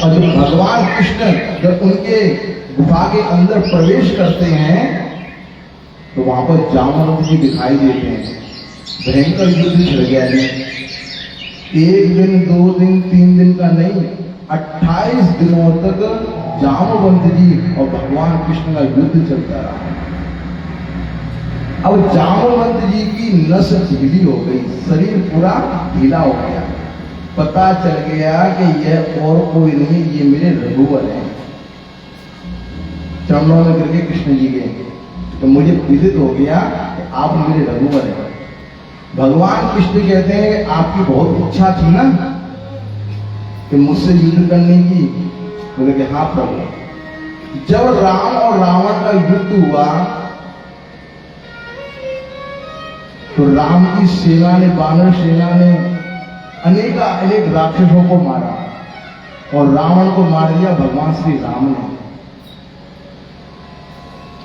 और जब भगवान कृष्ण जब उनके गुफा के अंदर प्रवेश करते हैं तो वहां पर जामवंत जी दिखाई देते हैं। भयंकर युद्ध छिड़ गया है। 1 दिन 2 दिन 3 दिन का नहीं, 28 दिनों तक जामवंत जी और भगवान कृष्ण का युद्ध चलता रहा। अब जामवंत जी की नस ढीली हो गई, शरीर पूरा ढीला हो गया। पता चल गया कि यह और कोई नहीं, ये मेरे रघुवर हैं। चरणों में गिर के कृष्ण जी गए तो मुझे विदित हो गया कि आप मेरे रघुवर हैं। भगवान कृष्ण कहते हैं आपकी बहुत इच्छा थी ना कि मुझसे युद्ध करने की। बोले कि हाँ प्रभु। जब राम और रावण का युद्ध हुआ तो राम की सेना ने, वानर सेना ने अनेक राक्षसों को मारा और रावण को मार दिया भगवान श्री राम ने।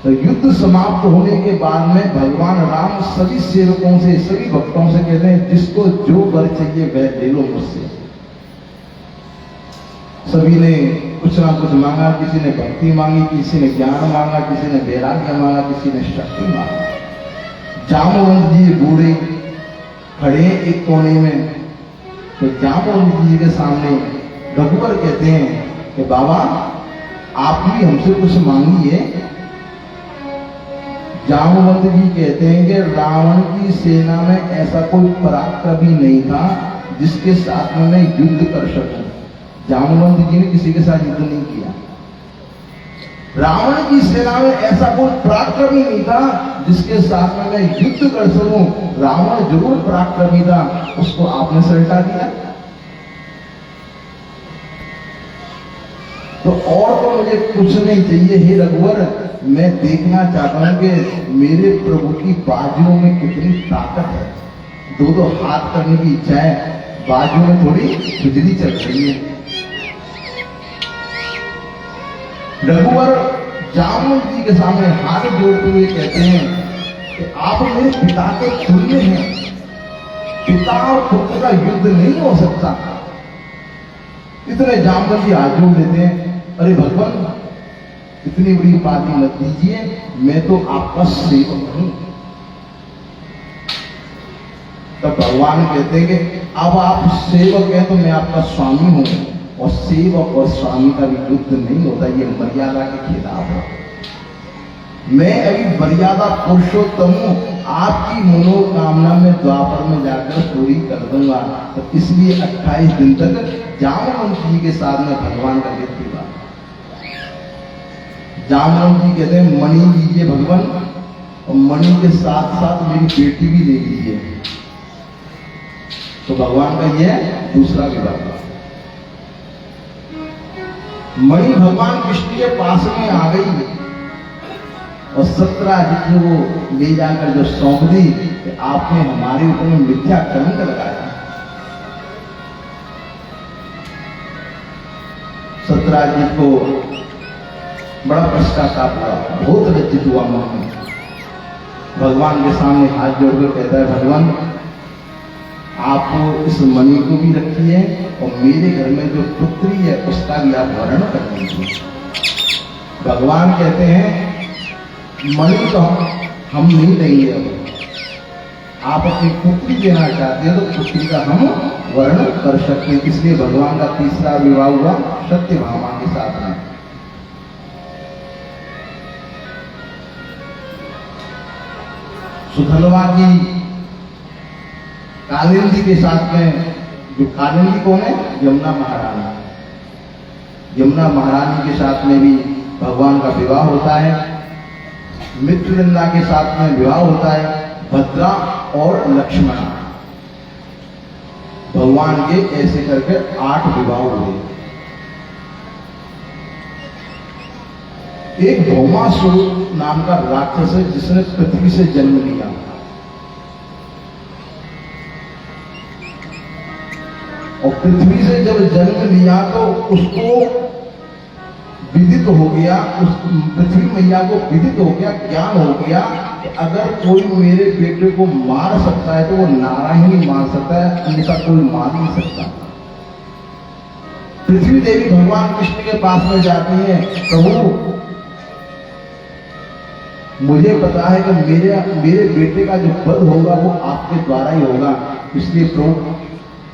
तो युद्ध समाप्त होने के बाद में भगवान राम सभी सेवकों से, सभी भक्तों से कहते हैं जिसको जो वर चाहिए वह ले लो मुझसे। सभी ने कुछ ना कुछ मांगा, किसी ने भक्ति मांगी, किसी ने ज्ञान मांगा, किसी ने वैराग्य मांगा, किसी ने शक्ति मांगा। जामवंत जी बूढ़े खड़े एक कोने में, तो जामवंत जी के सामने रघुवर कहते हैं कि बाबा आप भी हमसे कुछ मांगिए। जामवंत जी कहते हैं कि रावण की सेना में ऐसा कोई पराक्रमी नहीं था जिसके साथ में मैं युद्ध कर सकूं। जामवंत जी ने किसी के साथ युद्ध नहीं किया। रावण की सेना में ऐसा कोई पराक्रमी नहीं था जिसके साथ में मैं युद्ध कर सकूं। रावण जरूर पराक्रमी था, उसको आपने सल्टा दिया। तो और तो मुझे कुछ नहीं चाहिए हे रघुवर, मैं देखना चाहता हूं कि मेरे प्रभु की बाजुओं में कितनी ताकत है। 2 हाथ करने की इच्छा है, बाजू में थोड़ी खुजली चल रही है। रघुवर जामवंत जी के सामने हाथ जोड़ते हुए कहते हैं कि आप मेरे पिता के तुल्य हैं। पिता और पुत्र का युद्ध नहीं हो सकता। इतने जामवंत जी हाथ जोड़ लेते हैं, अरे भगवान इतनी बड़ी उपाधि मत दीजिए, मैं तो आपका सेवक हूं। तब भगवान कहते हैं कि अब आप सेवक हैं तो मैं आपका स्वामी हूं, और सेवक और स्वामी का भी युद्ध नहीं होता, ये मर्यादा के खिलाफ है। मैं अभी मर्यादा पुरुषोत्तम हूं, आपकी मनोकामना में द्वापर में जाकर पूरी कर दूंगा। तो इसलिए 28 दिन तक जामवंत जी के साथ में भगवान का युद्ध हुआ। जामवंत जी कहते हैं मणि लीजिए भगवान, और मणि के साथ साथ मेरी बेटी भी ले लीजिए। तो भगवान का यह दूसरा विवाह। मणि भगवान कृष्ण के पास में आ गई और 17 जी को ले जाकर जो सौंप दी कि आपने हमारे ऊपर में मिथ्या कलंक लगाया। 17 जी को बड़ा पश्चाताप हुआ, बहुत लज्जित हुआ मन में। भगवान के सामने हाथ जोड़कर कहता है भगवान आप इस मणि को भी रखिए और मेरे घर में जो पुत्री है उसका भी आप वर्ण कर दीजिए। भगवान कहते हैं मणि तो हम नहीं देंगे, अब आप अपनी पुत्री देना चाहते हैं तो पुत्री का हम वर्ण कर सकते हैं। इसलिए भगवान का तीसरा विवाह हुआ सत्यभामा के साथ में। सुधनवा की कालिंदी के साथ में, जो कालिंदी कौन है? यमुना महारानी। यमुना महारानी के साथ में भी भगवान का विवाह होता है। मित्रवृंदा के साथ में विवाह होता है। भद्रा और लक्ष्मण, भगवान के ऐसे करके 8 विवाह हुए। एक भौमासुर नाम का राक्षस है जिसने पृथ्वी से जन्म लिया। और पृथ्वी से जब जन्म लिया तो उसको विदित हो गया, उस पृथ्वी मैया को विदित हो गया, ज्ञान हो गया कि अगर कोई मेरे बेटे को मार सकता है तो वो नारायण ही मार सकता है, अन्यथा कोई मार नहीं सकता। पृथ्वी देवी भगवान कृष्ण के पास में जाती हैं, प्रभु मुझे पता है कि मेरे बेटे का जो वध होगा वो आपके द्वारा ही होगा, इसलिए प्रभु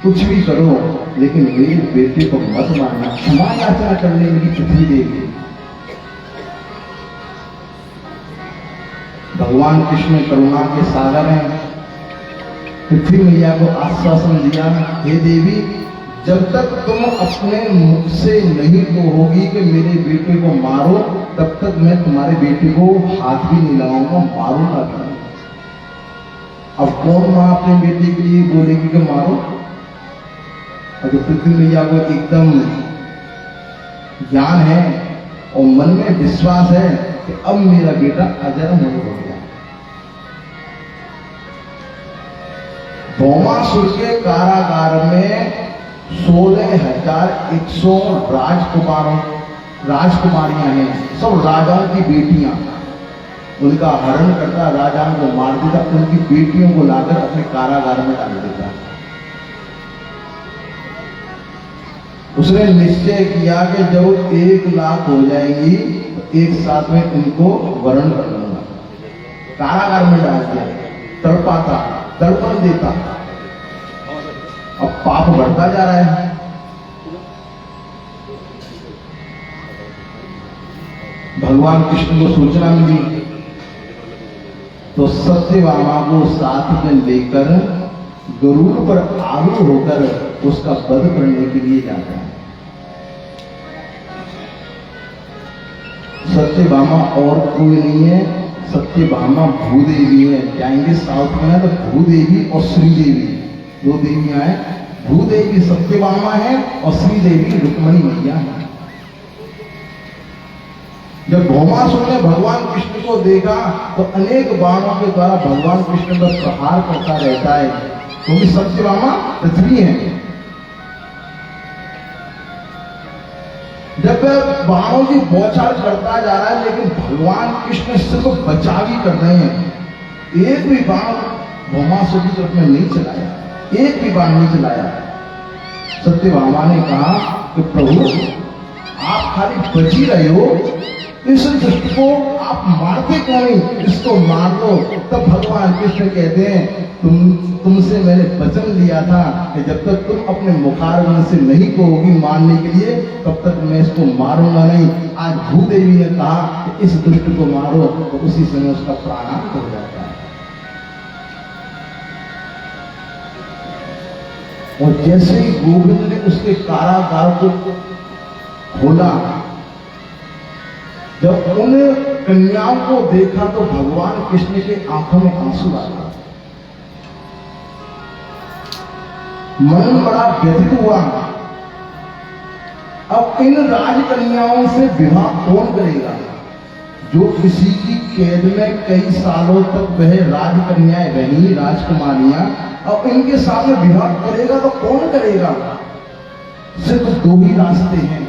कुछ भी करो लेकिन मेरे बेटे को मत मारना। क्षमा याचना करने लगी पृथ्वी देवी। भगवान कृष्ण करुणा के सागर हैं। पृथ्वी मैया को आश्वासन दिया, हे देवी जब तक तुम अपने मुख से नहीं कहोगी कि मेरे बेटे को मारो, तब तक मैं तुम्हारे बेटे को हाथ भी नहीं लगाऊंगा, मारूंगा भी। अब कौन मां अपने बेटे के लिए बोलेगी कि मारो? और जो पृथ्वी मैया को एकदम ज्ञान है और मन में विश्वास है कि अब मेरा बेटा अजर अमर हो गया। भौमासुर के कारागार में 16,100 राजकुमारियां हैं, सब राजाओं की बेटियां। उनका हरण करता, राजाओं को मार देता, उनकी बेटियों को लाकर अपने कारागार में डाल देता। उसने निश्चय किया कि जब 1 लाख हो जाएंगी तो एक साथ में उनको वरण कर लूंगा। कारागार में डाल दिया, तड़पाता, तड़पण देता। अब पाप बढ़ता जा रहा है। भगवान कृष्ण को सूचना मिली तो सत्यभामा को साथ में लेकर गरुड़ पर आरूढ़ होकर उसका वध करने के लिए जाता है। सत्यभामा और कोई नहीं है, सत्यभामा भूदेवी है। जाएंगे साउथ में तो भूदेवी और श्रीदेवी, 2 देवियां हैं। भूदेवी सत्यभामा है और श्रीदेवी रुक्मणी मैया है। जब भौमासुर ने भगवान कृष्ण को देखा तो अनेक बाणों के द्वारा भगवान कृष्ण पर प्रहार करता रहता है, क्योंकि सत्यभामा पृथ्वी है। जब बाणों की बौछार करता जा रहा है लेकिन भगवान कृष्ण सिर्फ बचाव ही कर रहे हैं। एक भी बाण भौमासुर की तरफ में नहीं चलाया, एक भी बाण नहीं चलाया। सत्यभामा ने कहा कि प्रभु आप खाली बची रहे हो, इस दुष्ट को आप मारते क्यों नहीं, इसको मार दो। तब भगवान कृष्ण कहते हैं तुमसे मैंने वचन लिया था कि जब तक तुम अपने मुखारविंद से नहीं कहोगी मारने के लिए तब तक मैं इसको मारूंगा नहीं। आज भूदेवी ने कहा कि इस दुष्ट को मारो तो उसी समय उसका प्राणांत हो जाता है। और जैसे ही गोविंद ने उसके कारागार को खोला, जब उन कन्याओं को देखा तो भगवान कृष्ण के आंखों में आंसू आ गए। मन बड़ा व्यथित हुआ। अब इन राजकन्याओं से विवाह कौन करेगा? जो किसी की कैद में कई सालों तक वह राजकन्याएं रही, राजकुमारियां, अब इनके सामने विवाह करेगा तो कौन करेगा? सिर्फ 2 ही रास्ते हैं,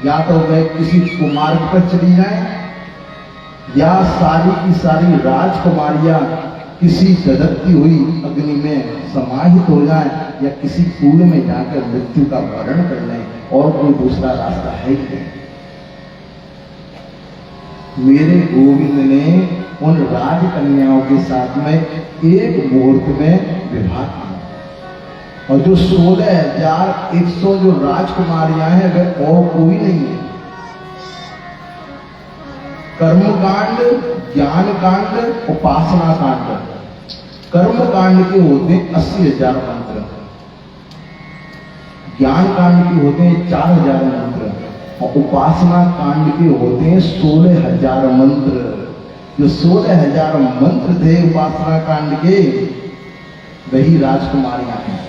या तो वह किसी कुमार्ग पर चली जाए या सारी की सारी राजकुमारियां किसी दधकती हुई अग्नि में समाहित हो जाए या किसी कुएं में जाकर मृत्यु का वरण कर लें, और कोई दूसरा रास्ता है ही नहीं। मेरे गोविंद ने उन राजकन्याओं के साथ में एक मुहूर्त में विवाह किया, और जो 16,100 जो राजकुमारियां हैं वह और कोई नहीं है। कर्मकांड, ज्ञान कांड, उपासना कांड। कर्म कांड के होते 80,000 मंत्र, ज्ञान कांड के होते हैं 4,000 मंत्र, और उपासना कांड के होते हैं 16,000 मंत्र। जो 16,000 मंत्र थे उपासना कांड के, वही राजकुमारियां हैं।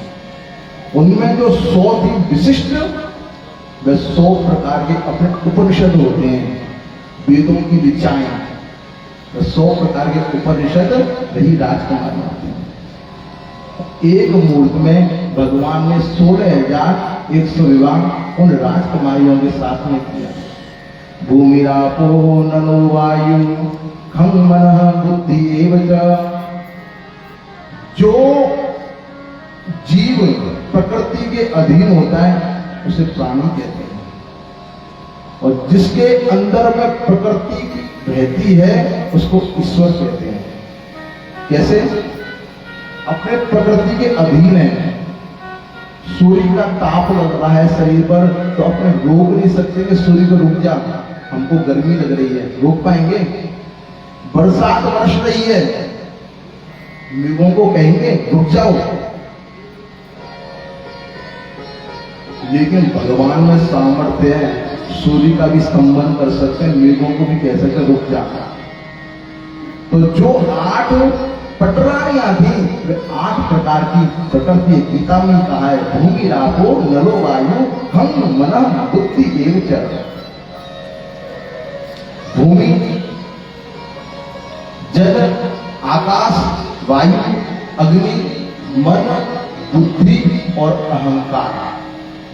उनमें जो 100 थी विशिष्ट, वह 100 प्रकार के अपने उपनिषद होते हैं, वेदों की ऋचाएं, 100 प्रकार के उपनिषद वही राजकुमारी होते हैं। एक मुहूर्त में भगवान ने 16,100 विवाह उन राजकुमारियों के साथ में किया। भूमिरापो नलो वायु खं मनः बुद्धि एवच। जो जीव प्रकृति के अधीन होता है, उसे प्राणी कहते हैं। और जिसके अंदर में प्रकृति रहती है उसको ईश्वर कहते हैं। कैसे? अपने प्रकृति के अधीन है। सूर्य का ताप लग रहा है शरीर पर तो अपने रोक नहीं सकते कि सूर्य को रुक जा, हमको गर्मी लग रही है, रोक पाएंगे? बरसात बरस रही है, मृगों को कहेंगे रुक जाओ? लेकिन भगवान में सामर्थ्य है, सूर्य का भी संबंध कर सकते हैं, मृगों को भी कह सकते रुक जा। तो जो 8 पटरानियां थी, वे 8 प्रकार की प्रकृति गीता में कहा है, भूमि रापो नलो वायु हम मन बुद्धि एव च। भूमि, जल, आकाश, वायु, अग्नि, मन, बुद्धि और अहंकार,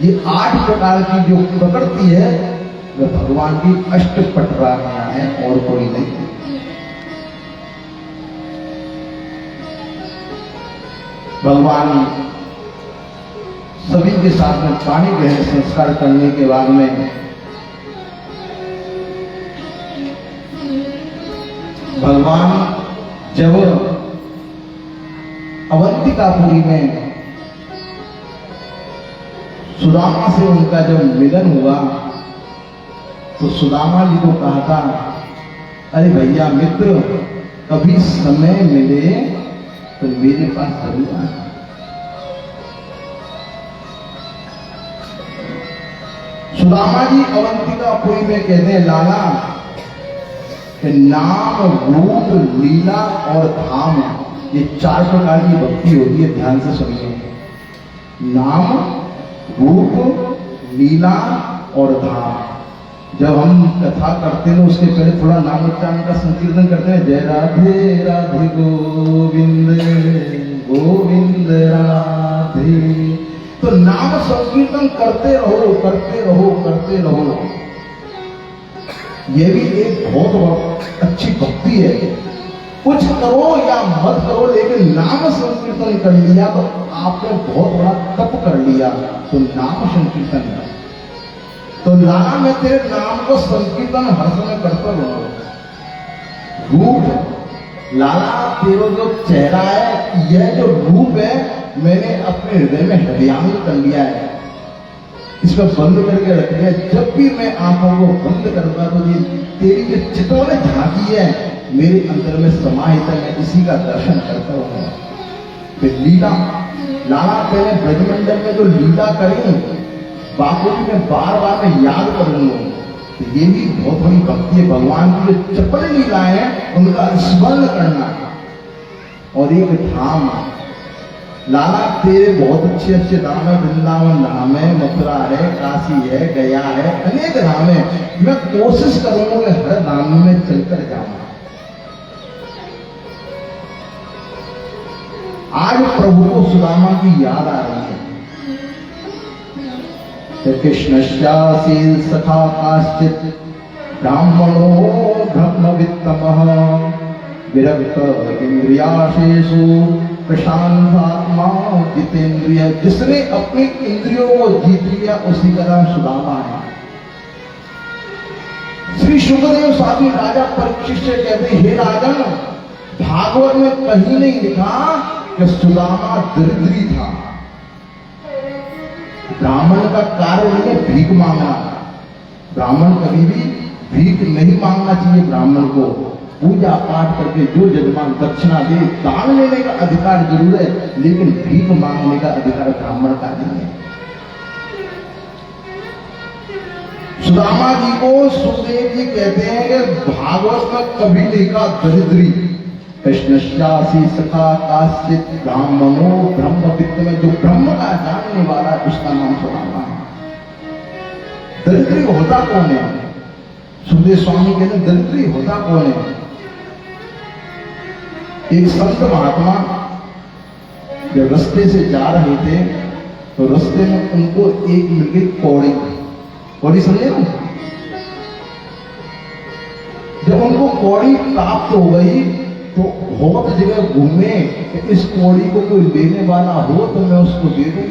ये 8 प्रकार की जो प्रकृति है वह भगवान की अष्ट पटरानियां हैं और कोई नहीं। भगवान सभी के साथ में पानी ग्रहण संस्कार करने के बाद में भगवान जब अवंतिकापुरी में सुदामा से उनका जब मिलन हुआ तो सुदामा जी को कहा था, अरे भैया मित्र, कभी समय मिले तो मेरे पास जरूर आना। सुदामा जी अवंतिकापुरी में कहते हैं, लाला कि नाम, रूप, लीला और धाम, ये 4 प्रकार की भक्ति होती है। ध्यान से सुनिए, नाम, रूप, लीला और धाम। जब हम कथा करते हैं उसके पहले थोड़ा नाम उच्चारण का संकीर्तन करते हैं, जय राधे राधे गोविंद गोविंद राधे। तो नाम संकीर्तन करते रहो करते रहो करते रहो। यह भी एक बहुत अच्छी भक्ति है। कुछ करो या मत करो, लेकिन नाम संकीर्तन कर लिया तो आपने बहुत बड़ा तप कर लिया। तो नाम संकीर्तन है। तो लाला मैं तेरे नाम को संकीर्तन हर समय करता रहूंगा। रूप, लाला तेरा जो चेहरा है, यह जो रूप है मैंने अपने हृदय में हृदयांग कर लिया है, इसको बंद करके रख लिया। जब भी मैं आंखों को बंद करूंगा तो ये तेरी जो चितौनी झांकी है मेरे अंदर में समाहित है, मैं इसी का दर्शन करता हूँ। फिर लीला, लाला पहले ब्रजमंडल में जो लीला करें बापुरी में बार बार मैं याद करूंगा। तो ये भी बहुत बड़ी भक्ति है। भगवान की जो चपल लीलाएं हैं उनका स्मरण करना। और एक धाम, लाला तेरे बहुत अच्छे अच्छे धाम है, वृंदावन धाम है, मथुरा है, काशी है, गया है, अनेक धाम है। मैं कोशिश करूंगा कि हर धाम में चलकर जाऊंगा। आज प्रभु को सुदामा की याद आ रही है। कृष्णस्यासील सखा काश्चित् ब्राह्मणो ब्रह्मवित्तमः विरक्त इंद्रियाशेषु प्रशांतात्मा जितेंद्रिय। जिसने अपनी इंद्रियों को जीत लिया उसी का नाम सुदामा है। श्री शुकदेव साथी राजा परीक्षित से कहते, हे राजन, भागवत में कहीं नहीं लिखा कि सुदामा दरिद्री था। ब्राह्मण का कार्य नहीं है भीख मांगना। ब्राह्मण कभी भी भीख नहीं मांगना चाहिए। ब्राह्मण को पूजा पाठ करके जो यजमान दक्षिणा दे, दान लेने का अधिकार जरूर है, लेकिन भीख मांगने का अधिकार ब्राह्मण का नहीं है। सुदामा जी को सुखदेव जी कहते हैं कि भागवत में कभी लिखा दरिद्री। कृष्णस्यासी सखा काश्चित् ब्राह्मणो ब्रह्मवित्त में जो ब्रह्म का जानने वाला उसका नाम सुदामा है। दरिद्री होता कौन है? सुखदेव स्वामी कहते हैं दरिद्री होता कौन है? एक संत महात्मा जब रास्ते से जा रहे थे तो रास्ते में उनको एक मिल गई कौड़ी। कौड़ी समझे ना? जब उनको कौड़ी प्राप्त हो गई तो बहुत जगह घूमे कि इस कौड़ी को कोई लेने वाला हो तो मैं उसको दे दूं।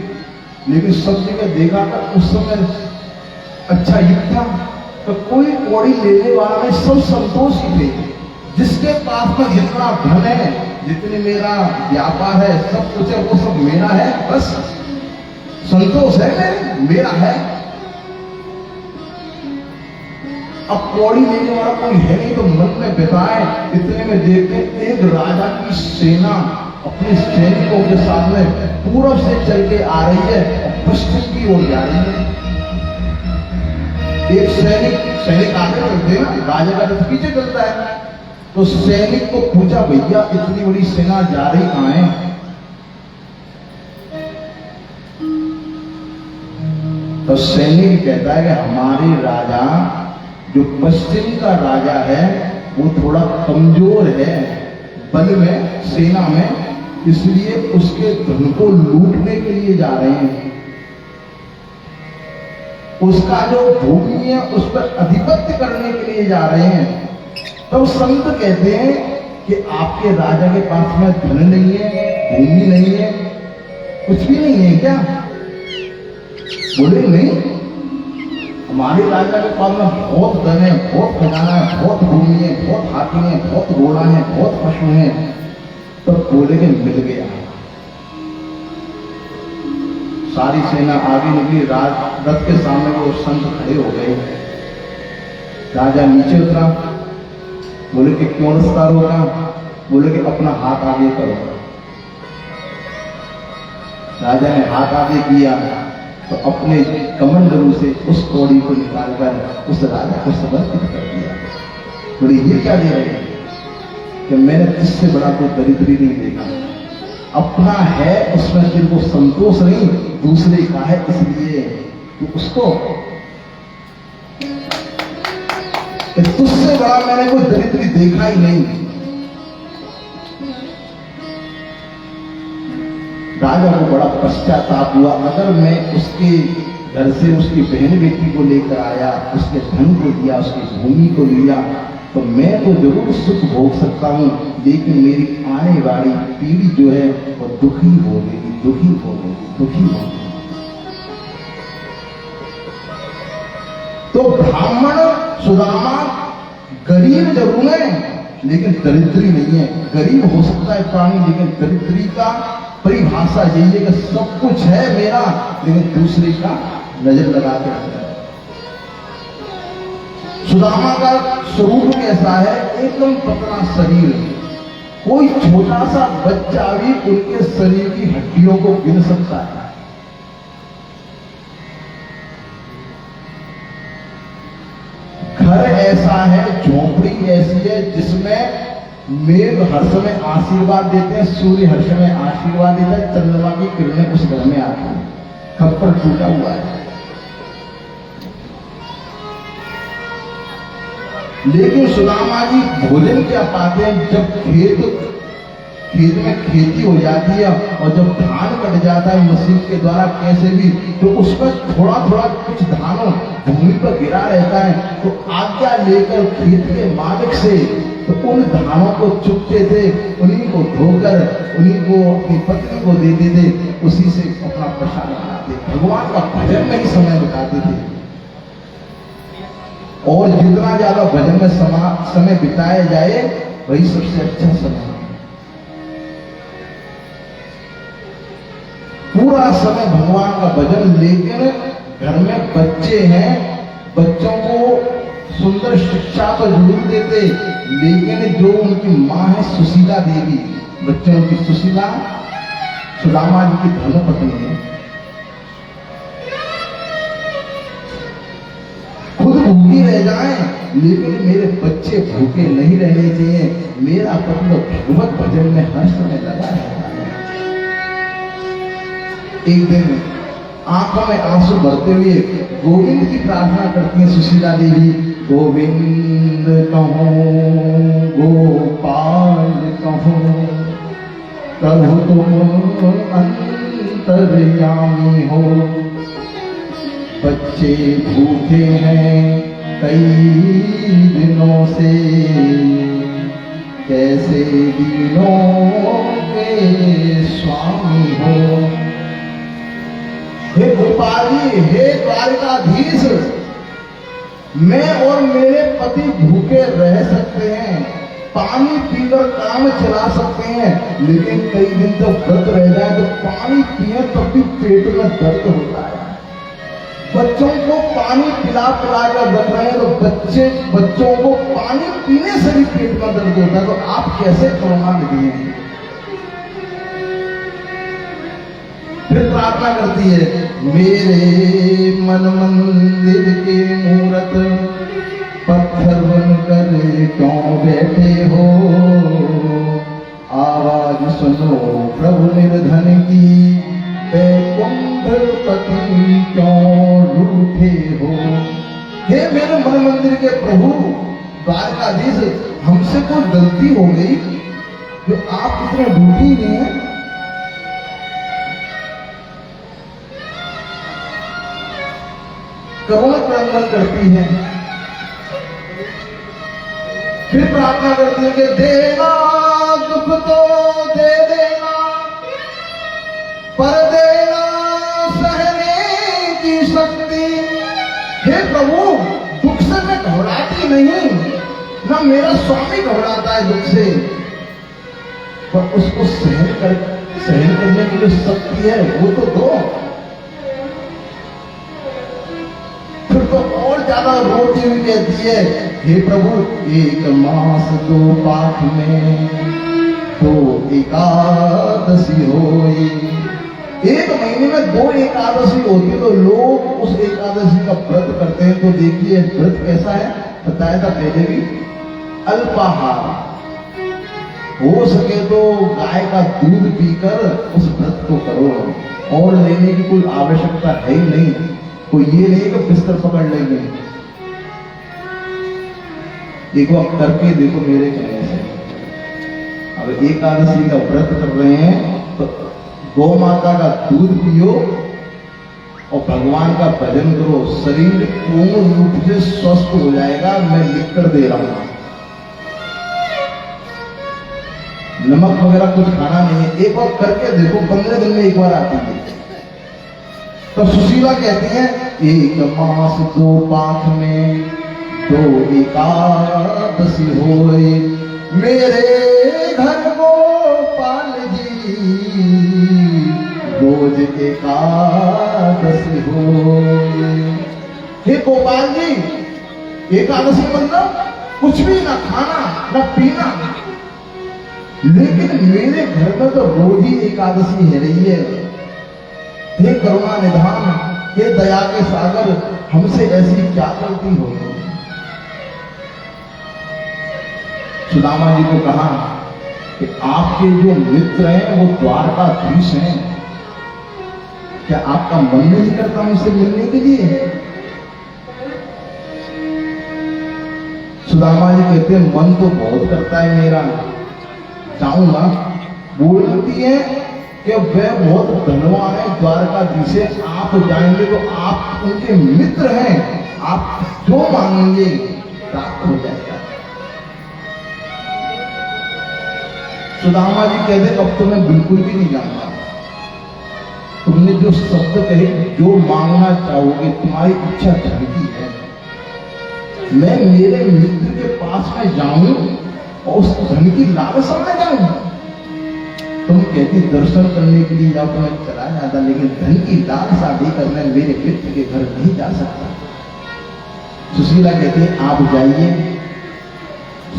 लेकिन सब जगह देखा था उस समय अच्छा युग था, तो कोई कौड़ी लेने वाला नहीं, सब संतोषी थे। जिसके पास में जितना धन है, जितने मेरा व्यापार है, सब कुछ है, वो सब मेरा है, बस संतोष है, मेरा है। अब कौड़ी लेने वाला कोई है नहीं, तो मन में बिताए। इतने में देखते एक राजा की सेना अपने सैनिकों के साथ में पूरब से चल के आ रही है और पश्चिम की ओर जा रही है। एक सैनिक आगे बढ़ते हैं, राजा का रथ पीछे चलता है। तो सैनिक को पूछा, भैया इतनी बड़ी सेना जा रही कहां है? तो सैनिक कहता है कि हमारे राजा, जो पश्चिम का राजा है, वो थोड़ा कमजोर है बल में, सेना में, इसलिए उसके धन को लूटने के लिए जा रहे हैं। उसका जो भूमि है उस पर आधिपत्य करने के लिए जा रहे हैं। तो संत कहते हैं कि आपके राजा के पास में धन नहीं है, भूमि नहीं है, कुछ भी नहीं है क्या? बोले नहीं, हमारे राजा के पास में बहुत धन है, बहुत खजाना है, बहुत भूमि है, बहुत हाथी है, बहुत घोड़ा है, बहुत पशु है। तो बोले कि मिल गया। सारी सेना आगे निकली, रथ के सामने वो संत खड़े हो गए। राजा नीचे उतरा, बोले कि क्यों रास्ता रोका? बोले कि अपना हाथ आगे करो। राजा ने हाथ आगे किया तो अपने कमंडलों से उस कौड़ी को निकालकर उस राजा को समर्पित कर दिया। बोले ये क्या दे रहे हैं कि मैंने इससे बड़ा कोई दरिद्री नहीं देखा। अपना है उसमें दिल को संतोष नहीं, दूसरे का है इसलिए तो उसको, तुझसे बड़ा मैंने कोई दरिद्री देखा ही नहीं। राजा को बड़ा पश्चाताप हुआ, अगर मैं उसके घर से उसकी बहन बेटी को लेकर आया, उसके धन को दिया, उसकी भूमि को लिया, तो मैं तो जरूर सुख भोग सकता हूं, लेकिन मेरी आने वाली पीढ़ी जो है वो दुखी होगी, दुखी होगी, दुखी होगी। तो ब्राह्मण सुदामा गरीब जरूर है, लेकिन दरिद्री नहीं है। गरीब हो सकता है प्राणी, लेकिन दरिद्री का परिभाषा यही है कि सब कुछ है मेरा, लेकिन दूसरे का नजर लगा के रखता है। सुदामा का स्वरूप कैसा है? एकदम पतला शरीर, कोई छोटा सा बच्चा भी उनके शरीर की हड्डियों को गिन सकता है। घर ऐसा है, झोपड़ी ऐसी है जिसमें मेघ हर समय आशीर्वाद देते हैं, सूर्य हर समय आशीर्वाद देता है, चंद्रमा की किरणें उस घर में आती है। खप्पर टूटा हुआ है, लेकिन सुदामा जी भोजन क्या पाते हैं? जब खेत में खेती हो जाती है और जब धान कट जाता है मशीन के द्वारा कैसे भी, तो उसमें थोड़ा थोड़ा कुछ धान भूमि पर गिरा रहता है, तो आज्ञा लेकर खेत के मालिक से तो उन धानों को चुपते थे, उन्हीं को धोकर उन्हीं को अपनी पत्नी को दे देते, उसी से अपना प्रसाद बनाते, भगवान का भजन में ही समय बिताते थे। और जितना ज्यादा भजन में समय बिताया जाए वही सबसे अच्छा समय है। पूरा समय भगवान का भजन, लेकिन घर में बच्चे हैं, बच्चों को सुंदर शिक्षा तो जरूर देते, लेकिन जो उनकी माँ है सुशीला देवी, बच्चों की सुशीला सुदामा जी की धर्मपत्नी है, खुद भूखी रह जाए लेकिन मेरे बच्चे भूखे नहीं रहने चाहिए। मेरा पति भगवत भजन में हर समय लगा रहता है। एक दिन आंखों में आंसू भरते हुए गोविंद की प्रार्थना करती है सुशीला देवी, गोविंद कहो गोपाल कहो, प्रभु तुम अंतर्यामी हो, बच्चे भूखे हैं कई दिनों से, कैसे दिनों के स्वामी हो। हे गोपाल जी, हे द्वारिकाधीश, मैं और मेरे पति भूखे रह सकते हैं, पानी पीकर काम चला सकते हैं, लेकिन कई दिन तक व्रत रह जाए तो पानी पिए तब भी पेट में दर्द होता है। बच्चों को पानी पिला पिला कर रख रहे हैं तो बच्चों को पानी पीने से भी पेट में दर्द होता है, तो आप कैसे करुणा निधि हैं? फिर प्रार्थना करती है, मेरे मन मंदिर के मूरत पत्थर बनकर क्यों बैठे हो, आवाज सुनो प्रभु निर्धन की, कुंभपति क्यों रूठे हो। हे मेरे मन मंदिर के प्रभु द्वारकाधीश, हमसे कोई गलती हो गई जो आप इतने रूठी नहीं हैं? करुणा क्रंदन करती है। फिर प्रार्थना करती है कि देना दुख तो दे देना, पर देना सहने की शक्ति। हे प्रभु, दुख से मैं घबराती नहीं, ना मेरा स्वामी घबराता है दुख से, पर उसको सहन करने की जो शक्ति है वो तो दो। फिर तो और ज्यादा रोती हुई कहती है, हे प्रभु, एक मास दो पाठ में तो एकादशी होई। एक महीने में 2 एकादशी होती तो लोग उस एकादशी का व्रत करते हैं। तो देखिए व्रत कैसा है, बताया था पहले भी, अल्पाहार, हो सके तो गाय का दूध पीकर उस व्रत को करो, और लेने की कोई आवश्यकता है ही नहीं। कोई ये नहीं कि बिस्तर पकड़ लेंगे। देखो अब करके देखो मेरे कहने से, अब एकादशी का व्रत कर रहे हैं तो गौ माता का दूध पियो और भगवान का भजन करो, शरीर पूर्ण रूप से स्वस्थ हो जाएगा। मैं लिख कर दे रहा हूं, नमक वगैरह कुछ खाना नहीं है। एक बार करके देखो, 15 दिन में एक बार आती है। तो सुशीला कहती है, एक मास 2 पाठ में 2 एकादशी होए, मेरे घर गोपाल जी रोज एकादशी होए। हे गोपाल जी, एकादशी मतलब कुछ भी ना खाना ना पीना, लेकिन मेरे घर में तो रोज ही एकादशी है रही है। हे करुणा निधान, हे दया के सागर, हमसे ऐसी क्या गलती हो गई? सुदामा जी को कहा कि आपके जो मित्र हैं वो द्वारकाधीश हैं, क्या आपका मन नहीं करता उनसे मिलने के लिए? सुदामा जी कहते हैं, मन तो बहुत करता है मेरा, जाऊंगा। बोलती है कि वह बहुत धनवान है, द्वारकाधीश है, आप जाएंगे तो आप उनके मित्र हैं, आप जो मांगेंगे प्राप्त हो जाएगा। सुदामा जी कहते, अब तो मैं बिल्कुल भी नहीं जानता, तुमने जो शब्द कहे, जो मांगना चाहोगे, तुम्हारी इच्छा धन की है, मैं मेरे मित्र के पास में जाऊं और उस धन की लालसा में जाऊं? तुम कहती दर्शन करने के लिए जाओ तो मैं चला जाता, लेकिन धन की लालसा देकर मैं मेरे मित्र के घर नहीं जा सकता। सुशीला कहती, आप जाइए,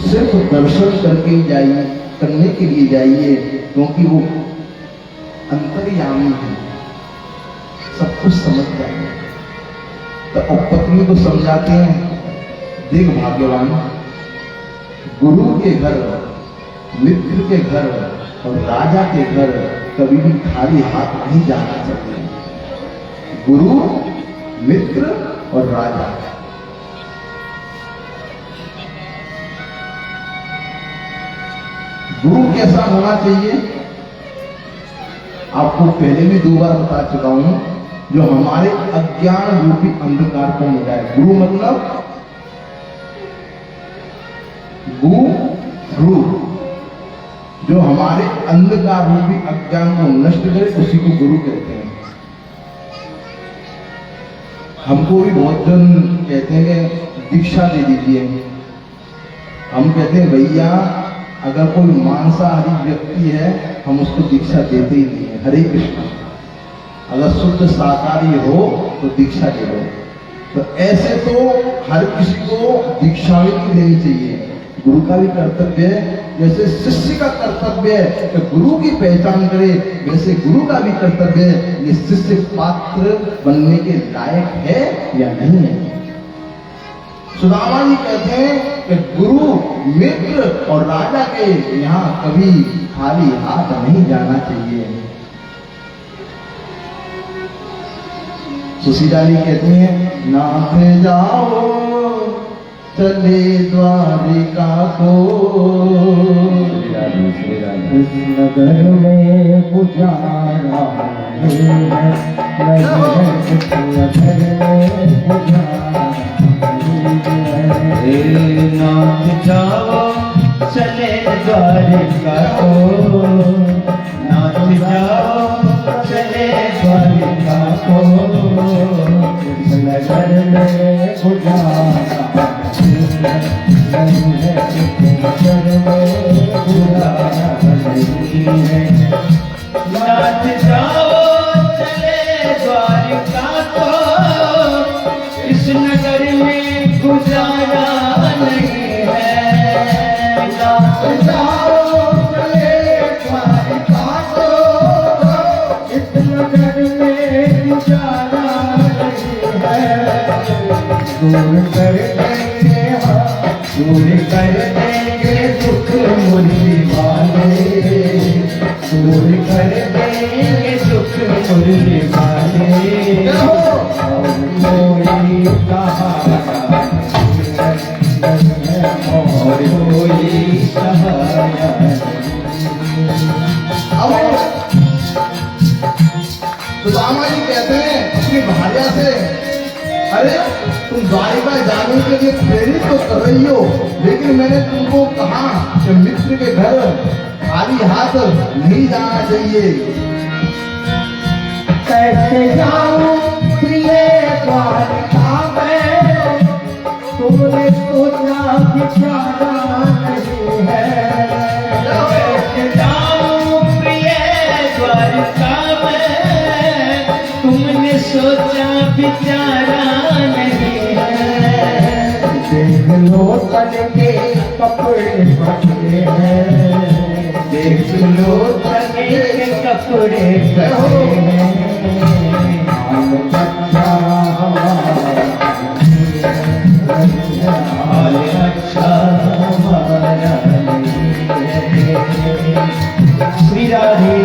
सिर्फ दर्शन करके ही जाइए, करने के लिए जाइए, क्योंकि वो अंतर्यामी है, सब कुछ समझ जाए। तो पत्नी को समझाते हैं, देख भाग्यवान, गुरु के घर, मित्र के घर और राजा के घर कभी भी खाली हाथ नहीं जाना चाहिए। गुरु, मित्र और राजा, गुरु कैसा होना चाहिए आपको पहले भी 2 बार बता चुका हूं, जो हमारे अज्ञान रूपी अंधकार को मिटाए। गुरु मतलब गुरु, जो हमारे अंधकार रूपी अज्ञान को नष्ट करे, उसी को गुरु कहते हैं। हमको भी बहुत जन कहते हैं कि दीक्षा दे दीजिए। हम कहते हैं भैया अगर कोई मांसाहारी व्यक्ति है हम उसको दीक्षा देते ही नहीं है। हरे कृष्ण। अगर शुद्ध शाकाहारी हो तो दीक्षा दे दो। तो ऐसे तो हर किसी को दीक्षा भी नहीं देनी चाहिए। गुरु का भी कर्तव्य है, जैसे शिष्य का कर्तव्य है कि गुरु की पहचान करे, वैसे गुरु का भी कर्तव्य है ये शिष्य पात्र बनने के लायक है या नहीं है। सुदामा जी कहते हैं कि गुरु, मित्र और राजा के यहाँ कभी खाली हाथ नहीं जाना चाहिए। सुशीला जी कहती हैं नाथ जाओ चले द्वारिका को, नगर में पुजारा नाथ जाओ चले द्वारिका को, नाथ जाओ चले द्वारिका को, नगर में पुजारा नाथ जाओ चले द्वारिका को, इस नगर में गुजारा नहीं है। नाथ जाओ चले द्वारिका को, इस नगर में गुजारा नहीं है। दूर कर देंगे दूर कर देंगे दुख मुरली वाले, दूर कर देंगे दुख मुरली वाले। और कोई सहारा और कोई सहारा। सुदामा जी कहते हैं अपनी भार्या से, अरे तुम द्वारिका जाने के लिए प्रेरित तो कर रही हो, लेकिन मैंने तुमको कहा कि मित्र के घर खाली हाथ नहीं जाना चाहिए। कैसे जाऊं प्रिय द्वारिका में, तुमने सोचा बिचारा नहीं है। कैसे जाऊं प्रिय द्वारिका में, तुमने सोचा बिचारा नहीं है। देख लो तन के कपड़े फटे हैं, देख लो तन के कपड़े फटे हैं। हाल अच्छा हमारा, हाल अच्छा हमारा नहीं है। श्री राधे।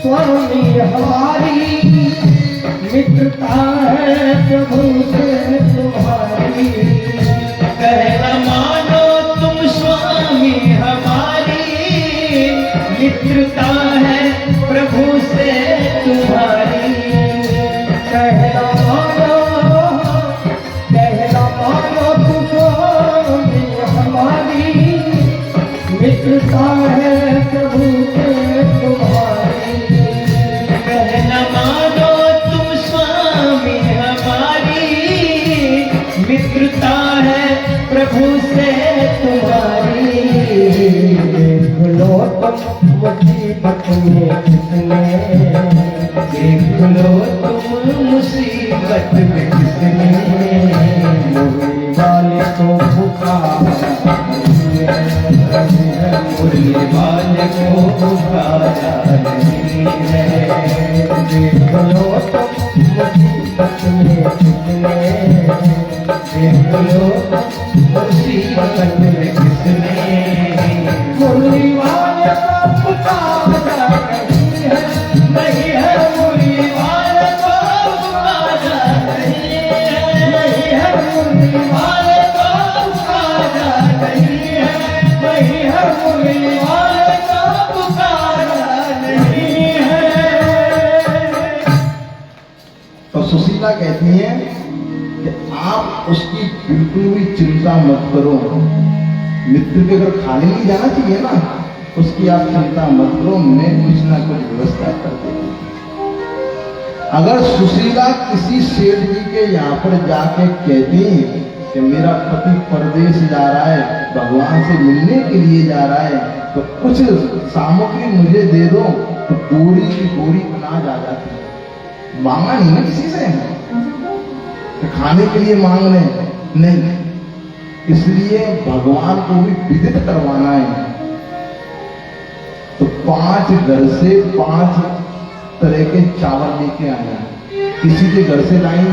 स्वामी हमारी मित्रता है प्रभु से तुम्हारी। कहना मानो तुम स्वामी हमारी, मित्रता है प्रभु से तुम्हारी। कहना मानो तुम स्वामी हमारी, मित्रता है प्रभु से तुम्हारी। कहना मानो तुम स्वामी हमारी, मित्रता है प्रभु से तुम्हारी। देख लो तुम मुसीबत में किसने, देख लो तुम मुसीबत में किसने, मुरली वाले को पुकारा, मुरली वाले को पुकारा नहीं है। देख लो तुम मुसीबत में किसने, देख लो मुसीबत में किसने, मुरली वाले को पुकारा नहीं है। नहीं है मुरली वाले को पुकारा नहीं है। नहीं है मुरली वाले को पुकारा नहीं है। नहीं है मुरली वाले को पुकारा नहीं है। तो सुशीला कहती है कि उसकी बिल्कुल भी चिंता मत करो। मित्र के अगर खाने नहीं जाना चाहिए ना, उसकी आप चिंता मत करो, मैं कुछ ना कुछ व्यवस्था कर दूंगी। अगर सुशीला किसी सेठ जी के यहाँ पर जाके कहती कि मेरा पति परदेश जा रहा है, भगवान से मिलने के लिए जा रहा है, तो कुछ सामग्री मुझे दे दो, तो बोरी की बोरी अनाज आ जाती है। मांगा नहीं ना किसी से कि खाने के लिए मांग रहे नहीं, इसलिए भगवान को भी विदित करवाना है। तो 5 घर से 5 तरह के चावल लेके आया। किसी के घर से लाई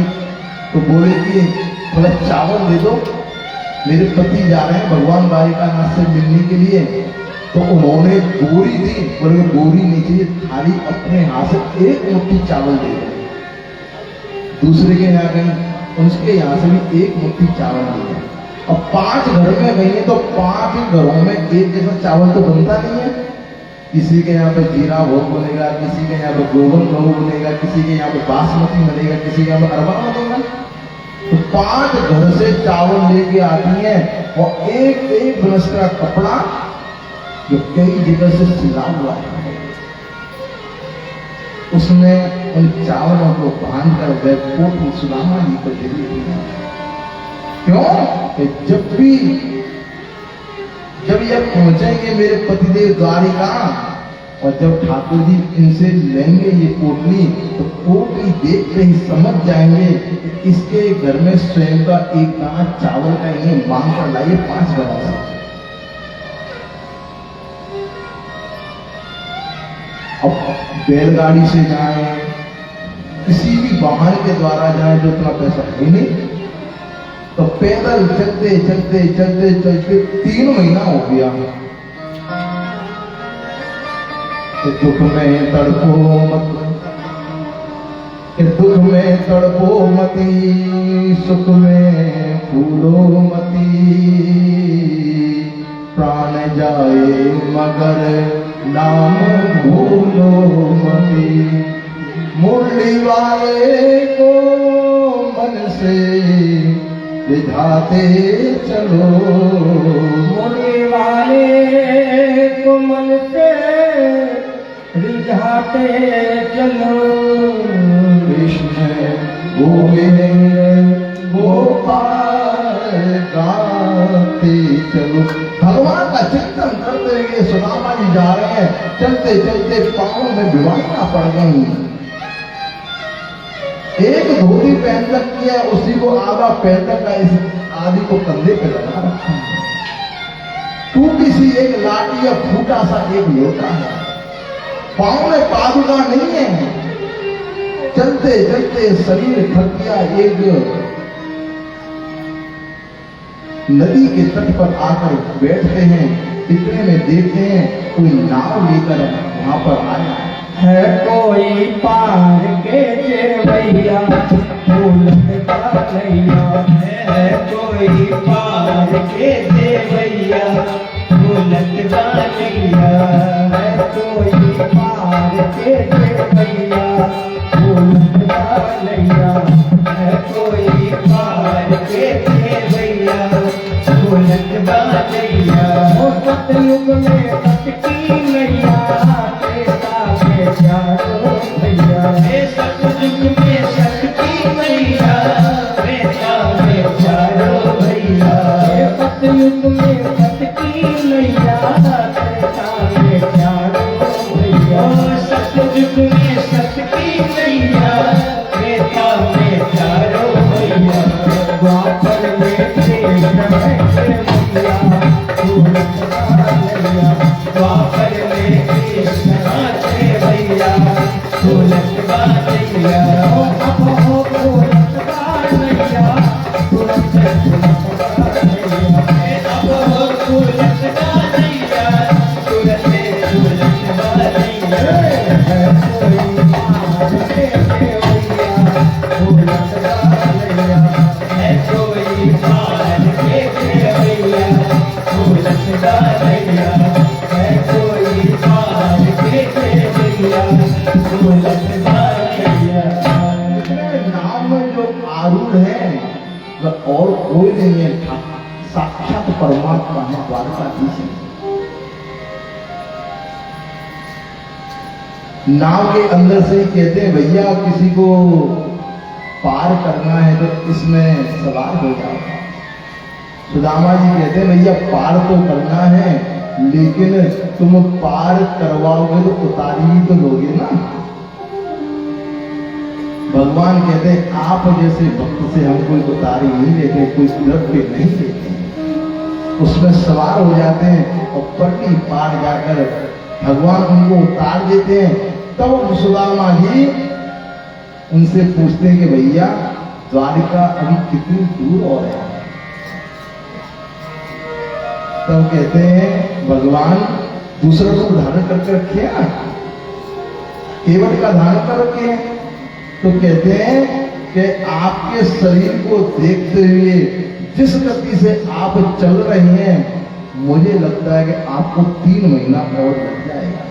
तो बोले कि थोड़ा चावल दे दो, मेरे पति जा रहे हैं भगवान द्वारिकानाथ से मिलने के लिए। तो उन्होंने बोरी दी, बोले बोरी नहीं चाहिए, खाली अपने हाथ से 1 मुट्ठी चावल दे दो। दूसरे के यहाँ गई, उसके यहाँ से भी 1 मुट्ठी चावल दे दो। अब 5 घर में गई है तो 5 घरों में एक जैसा चावल तो बनता नहीं है। किसी के यहाँ पे जीरा भोग बनेगा, किसी के यहाँ पे गोबर भोग बनेगा, किसी के यहाँ पे बासमती बनेगा, किसी के यहाँ पे अरबा बनेगा। तो 5 घर से चावल लेके आती है और एक एक बरस का कपड़ा जो कई जगह से सिला हुआ है, उसमें उन चावलों को बांध कर वैकुंठ सुदामा जी को दे दी। क्यों कि जब ये पहुंचेंगे मेरे पतिदेव द्वारिका, और जब ठाकुर जी इनसे लेंगे ये पोटली, तो पोटली देखते ही समझ जाएंगे कि इसके घर में स्वयं का एक दाना चावल का ये मांग कर लाइए 5 बना से। अब बैलगाड़ी से जाए, किसी भी वाहन के द्वारा जाए जो इतना पैसा है नहीं, तो पैदल चलते चलते चलते चलते 3 महीना हो गया। तो दुख में तड़पो मत, दुख में तड़पो मती, सुख में फूलो मती, प्राण जाए मगर नाम भूलो मती। मुरली वाले को मन से रिझाते चलो, मुरली वाले को मन से रिझाते चलो। कृष्ण गोविंद गोपाल गाते चलो। भगवान का चिंतन करते हुए सुदामा जी जा रहे हैं, चलते चलते पांव में बीमारियां पड़ गई। एक धोती पहन तक किया, उसी को आधा पैर तक का इस आदि को कंधे पे लगा रखा है। टूटी सी एक लाठी या फूटा सा एक लोटा है, पांव में पादुका नहीं है। चलते चलते शरीर थक गया। एक नदी के तट पर आकर बैठते हैं, इतने में देखते हैं कोई नाव लेकर वहां पर आया है। कोई पार के जेवैया फूलत का लैया, है कोई पार के जेवैया फूलत का लैया, है कोई पार के जेवैया फूलत का लैया, है कोई पार के जेवैया फूलत का लैया। ओ सतयुग में सतकी नैया, भैया सतयुग में शक्ति मैया, बेटा में चारो भैया। सतयुग में शक्ति मैया, बेटा में चारो भैया। सतयुग में शक्ति मैया, बेटा में चारो भैया। द्वापर में कृष्ण भैया फूलत का लैया, द्वापर में कृष्ण भैया फूलत का लैया। फूलत का लैया, फूलत का लैया, फूलत का लैया, फूलत का लैया। है कोई पार के भैया फूलत का लैया, है कोई पार के भैया फूलत का लैया। नाम में जो आरूढ़ है वह और कोई नहीं है, साक्षात परमात्मा है, द्वारकाधीश है। नाव के अंदर से ही कहते हैं भैया किसी को पार करना है तो इसमें सवार हो जाओ। सुदामा जी कहते हैं भैया पार तो करना है, लेकिन तुम पार करवाओगे तो उतारी ही तो लोगे ना। भगवान कहते हैं आप जैसे भक्त से हम कोई उतारी नहीं लेते, कोई द्रव्य नहीं लेते, उसमें सवार हो जाते हैं और पट्टी पार जाकर भगवान उनको उतार देते हैं। तब सुदामा जी उनसे पूछते हैं कि भैया द्वारिका अभी कितनी दूर और है। तब कहते हैं भगवान दूसरा रूप धारण करके रखे हैं, केवट का धारण कर रखे हैं। तो कहते हैं कि आपके शरीर को देखते हुए जिस गति से आप चल रहे हैं, मुझे लगता है कि आपको 3 महीना और लग जाएगा।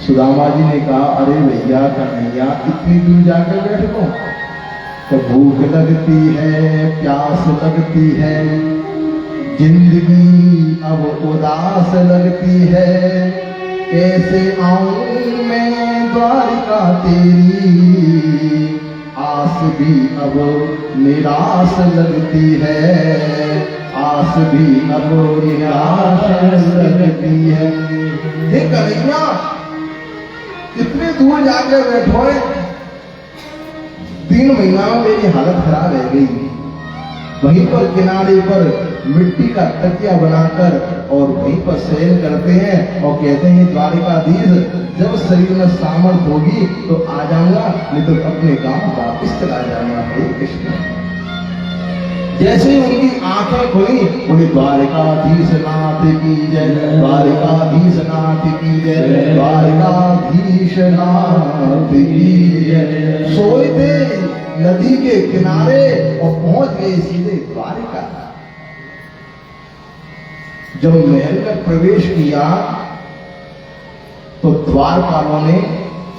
सुदामा जी ने कहा अरे भैया कन्हैया इतनी दूर जाकर बैठ लो, तो भूख लगती है, प्यास लगती है, जिंदगी अब उदास लगती है, कैसे आऊं मैं द्वारिका तेरी, आस भी अब निराश लगती है, आस भी अब निराश लगती है। हे कन्हैया इतने दूर जाकर बैठो, 3 महीना में मेरी हालत खराब रह गई। वहीं पर किनारे पर मिट्टी का तकिया बनाकर और वहीं पर शयन करते हैं और कहते हैं द्वारिकाधीश जब शरीर में सामर्थ्य होगी तो आ जाऊंगा, नहीं तो अपने गांव वापिस चला जाऊंगा। हरे कृष्ण। जैसे ही उनकी आंखें खुली, बोले द्वारिकाधीश नाथ की जय, द्वारिकाधीश नाथ की जय, द्वारिकाधीश नाथ की जय। सोए थे नदी के किनारे और पहुंच गए सीधे द्वारिका। जब महल में प्रवेश किया तो द्वारपालों ने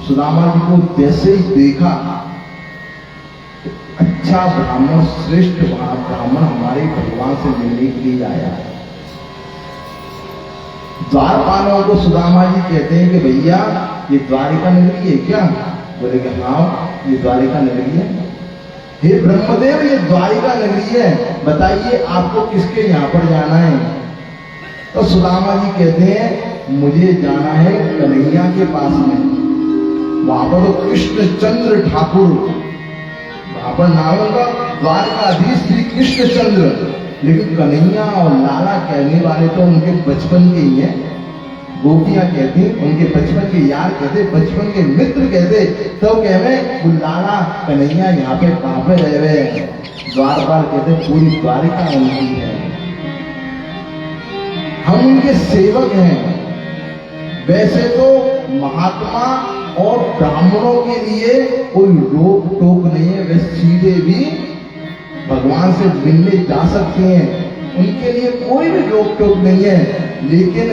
सुदामा जी को जैसे ही देखा, अच्छा ब्राह्मण, श्रेष्ठ ब्राह्मण हमारे भगवान से मिलने के लिए आया है। द्वारपालों को सुदामा जी कहते हैं कि भैया ये द्वारिका नगरी है क्या? बोले कि हाँ ये द्वारिका नगरी है। हे ब्रह्मदेव ये द्वारिका नगरी है, बताइए आपको किसके यहाँ पर जाना है? तो सुदामा जी कहते हैं मुझे जाना है कन्हैया के पास में, वहां पर तो कृष्णचंद्र ठाकुर, वहां पर नाम होगा द्वारकाधीश श्री कृष्णचंद्र, लेकिन कन्हैया और लाला कहने वाले तो उनके बचपन के ही हैं। गोपियां कहती उनके बचपन के यार कहते, बचपन के मित्र कहते, तो कहवे वो लाला कन्हैया यहाँ पे कहां पे रह रहे हैं? द्वारपाल कहते पूरी द्वारिका उनकी है, हम उनके सेवक हैं। वैसे तो महात्मा और ब्राह्मणों के लिए कोई रोक टोक नहीं है, वे सीधे भी भगवान से मिलने जा सकते हैं, उनके लिए कोई भी रोक टोक नहीं है। लेकिन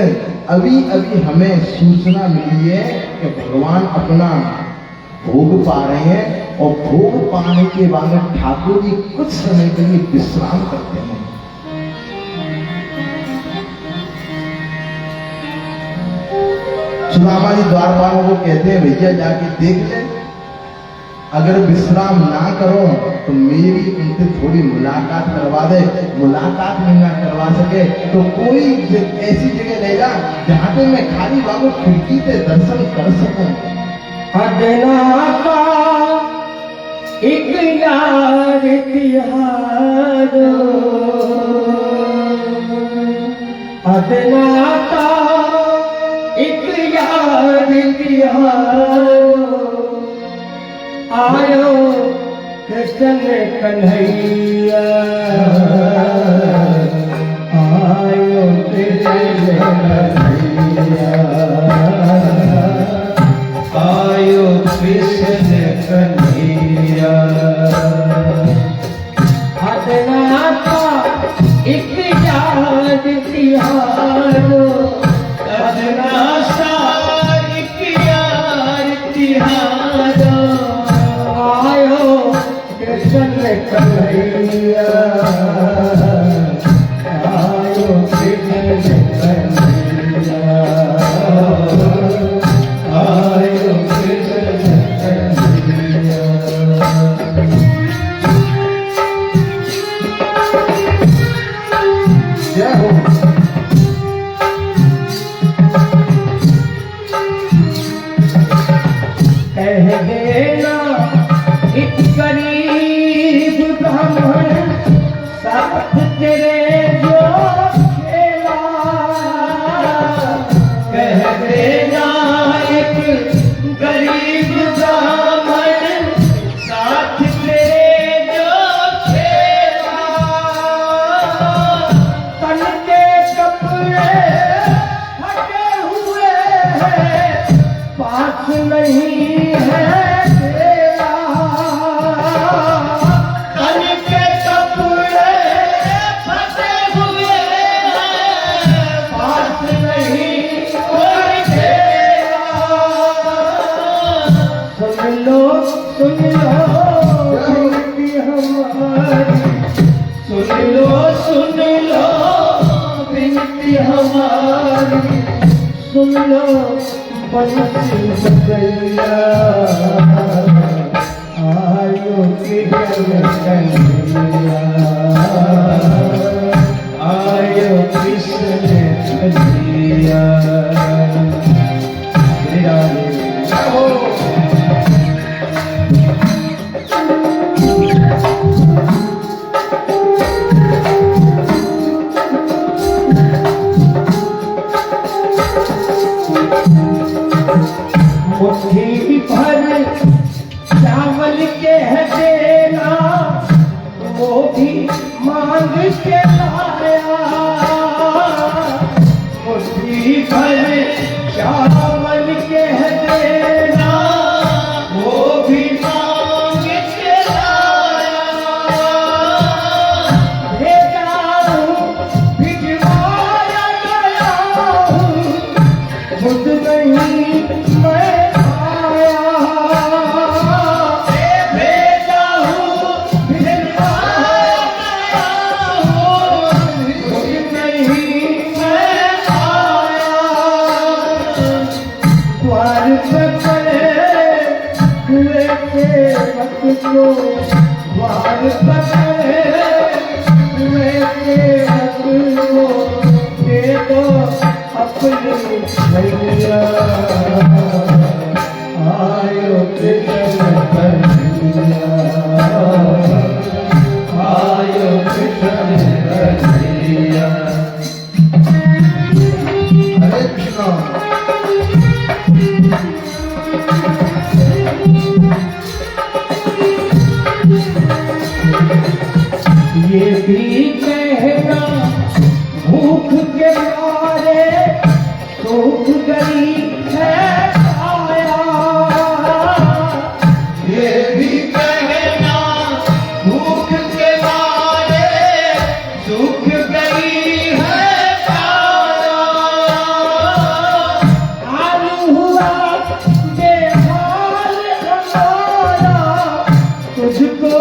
अभी अभी हमें सूचना मिली है कि भगवान अपना भोग पा रहे हैं और भोग पाने के बाद ठाकुर जी कुछ समय के लिए विश्राम करते हैं। सुदामा जी द्वारपालों को कहते हैं भैया जाके देख ले, अगर विश्राम ना करो तो मेरी उनसे थोड़ी मुलाकात करवा दे, मुलाकात भी ना करवा सके तो कोई ऐसी जगह ले जा जहाँ पे मैं खाली बाबू खिड़की से दर्शन कर सकूं। अदना का एक यार तिहार, अदना का एक यार तिहार, आयो कृष्ण कन्हैया, आयो कृष्ण कन्हैया, आयो कृष्ण कन्हैया। अदना का एक याद तिहार, अदना सा एक यार तिहार, आयो कृष्ण कन्हैया, कह देना एक गरीब ब्राह्मण साथ तेरे जो खेला, कह देना एक गरीब ब्राह्मण साथ तेरे जो खेला, तन के कपड़े फटे हुए हैं पास नहीं है तेरा, तन के कपड़े फटे हुए हैं पास नहीं कोई तेरा। सुन लो विनती हमारी, सुन लो विनती हमारी, सुन लो बंसी बजैया, आयो के कन्हैया, आयो कृष्ण कन्हैया। श्री राधे। मुट्ठी भर चावल के है देना, वो भी मांग के लाया, मुट्ठी भर चावल के है देना, वो भी मांग के लाया, भेजा हूँ भिजवाया गया हूँ, खुद नहीं मैं द्वार पकड़े हुए दे दो अपनी भैया, आयो कृष्ण कन्हैया, आयो कृष्ण कन्हैया। हरे कृष्ण। ये भी कहना भूख के मारे सूख गई है काया, ये भी कहना भूख के मारे सूख गई है काया, हाल हुआ बेहाल हमारा तुझको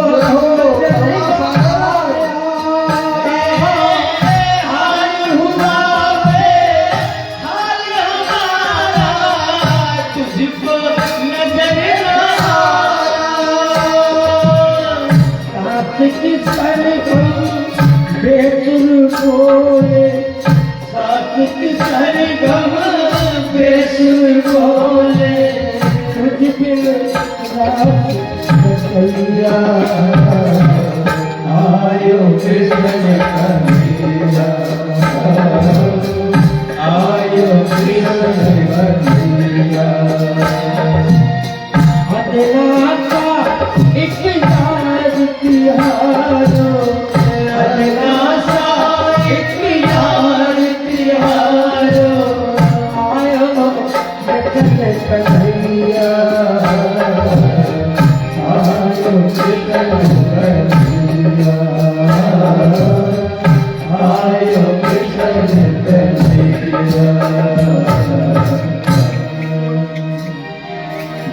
बेसुर बोले साथ की सरगम बेसुर बोले, तुझ बिन रात बसैया, आयो कृष्ण कन्हैया, आयो कृष्ण कन्हैया। अदना का एक याद तिहारो, कन्हैया, आयो कृष्ण कन्हैया, आयो कृष्ण कन्हैया।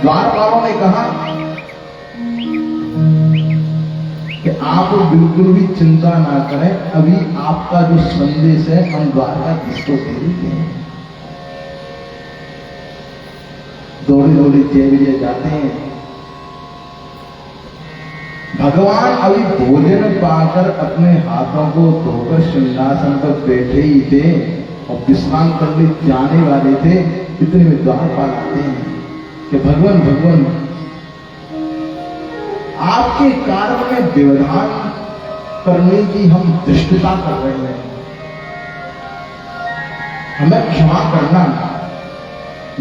द्वारपालों ने कहा कि आप बिल्कुल भी चिंता ना करें, अभी आपका जो संदेश है हम द्वारकाधीश को दे देते हैं। दौड़ी दौड़ी देवी जाते हैं, भगवान अभी भोजन पाकर अपने हाथों को धोकर सिंहासन पर बैठे ही थे और विश्राम करने जाने वाले थे। इतने में द्वारपाल आते हैं कि भगवान भगवान आपके कार्य में व्यवधान करने की हम धृष्टता कर रहे हैं, हमें क्षमा करना।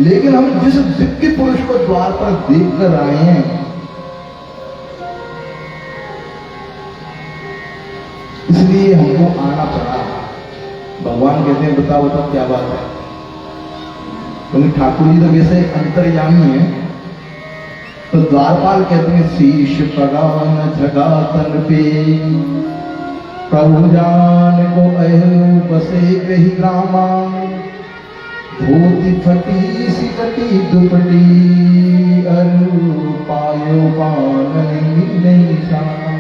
लेकिन हम जिस दिव्य पुरुष को द्वार पर देख कर आए हैं, इसलिए हमको आना पड़ा। भगवान कहते हैं बताओ बताओ क्या बात है, क्योंकि ठाकुर जी तो वैसे अंतर्यामी है। तो द्वारपाल कहते हैं शीश प्रगान जगा तन पे प्रभु जान को अहलू बसे कही ग्रामा धोती फटी सिकटी दुपटी अरु पायो पान नहीं शाम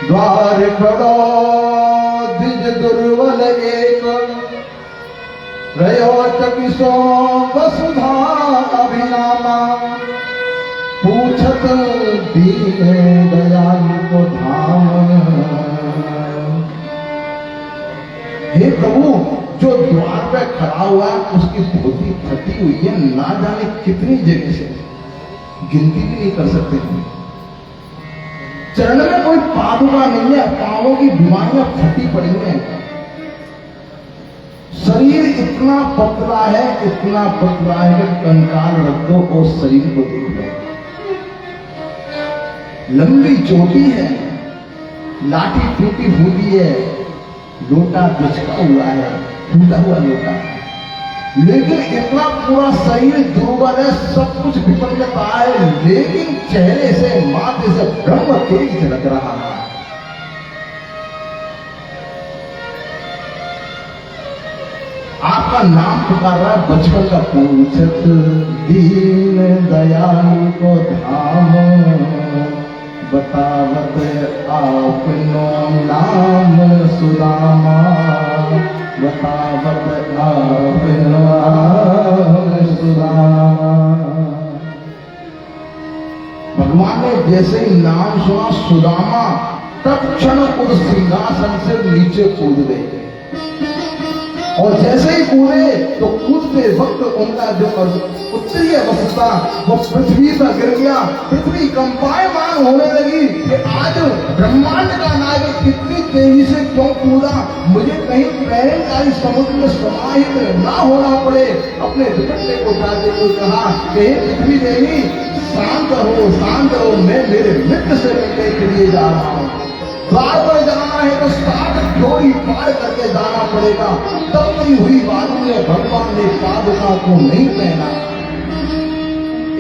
द्वार खड़ो द्विज दुर्बल एक रयो चकिसो वसुधा अभिनामा पूछत दीन दयाल को धाम। हे प्रभु, जो द्वार पे खड़ा हुआ है उसकी धोती फटी हुई है, ना जाने कितनी जगह से, गिनती भी नहीं कर सकते। चरण में कोई पादुका नहीं है, पांवों की बीमारियां फटी पड़ी हैं। शरीर इतना पतला है, इतना पतला है कि कंकाल रख दो और शरीर को देख लो। लंबी चोटी है, लाठी टूटी फूटी है, लोटा बिचका हुआ है, टूटा हुआ लोटा, लेकिन इतना पूरा शरीर दुर्बल है, सब कुछ विपन्नता है, लेकिन चेहरे से माथे से ब्रह्म तेज झलक रहा है। आपका नाम पुकार रहा है बचपन का। पूछत दीन दयालु को धाम बतावत आपनो नाम सुदामा बतावत आपनो नाम सुदामा। भगवान ने जैसे ही नाम सुना सुदामा, तत्क्षण उस सिंहासन से नीचे कूद गए। और जैसे ही कूदे तो कूदते वक्त उनका जो उत्तरीय अवस्था वो पृथ्वी पर गिर गया। पृथ्वी कंपायमान होने लगी कि आज ब्रह्मांड का नायक कितनी तेजी से क्यों कूदा, मुझे कहीं प्रलयकारी समुद्र में समाहित ना होना पड़े। अपने दुपट्टे को उठाते हुए कहा कि पृथ्वी देवी शांत हो, मैं मेरे मित्र से मिलने के लिए जा रहा हूँ। द्वार पर जाना है तो 7 डोरी पार करके जाना पड़ेगा। तपती हुई बालू में भगवान ने पादुका को नहीं पहना,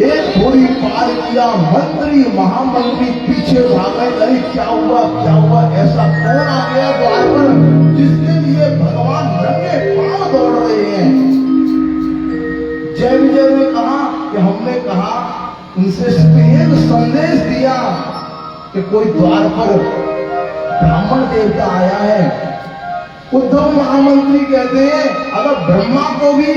एक डोरी पार किया। मंत्री महामंत्री पीछे भागे, अरे क्या हुआ, ऐसा कौन आ गया द्वार पर जिसके लिए भगवान नंगे पांव दौड़ रहे हैं। जय विजय ने कहा कि हमने कहा उनसे स्पेन संदेश दिया कि कोई द्वार पर ब्राह्मण देवता आया है। उद्धव महामंत्री कहते हैं अगर ब्रह्मा को भी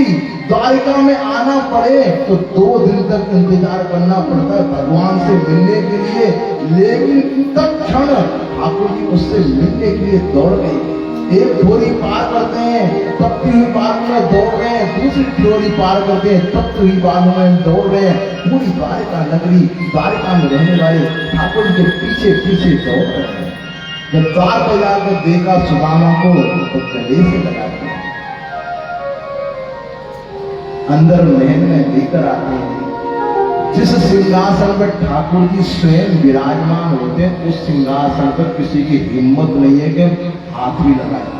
द्वारिका में आना पड़े तो 2 दिन तक इंतजार करना पड़ता है भगवान से मिलने के लिए। लेकिन तत्क्षण ठाकुर जी उससे मिलने के लिए दौड़ गए। एक डोरी पार करते हैं, तपती हुई बालू में दौड़ रहे हैं, दूसरी डोरी पार करते हैं, तपती हुई बालू में दौड़ रहे हैं। पूरी द्वारिका नगरी, द्वारिका में रहने वाले ठाकुर जी के पीछे पीछे दौड़ रहे हैं। जब द्वार पर जाकर देखा सुदामा को तो गले से लगा दिया। अंदर महल में लेकर आते हैं। जिस सिंहासन पर ठाकुर जी स्वयं विराजमान होते हैं उस सिंहासन पर किसी की हिम्मत नहीं है कि हाथ भी लगाए।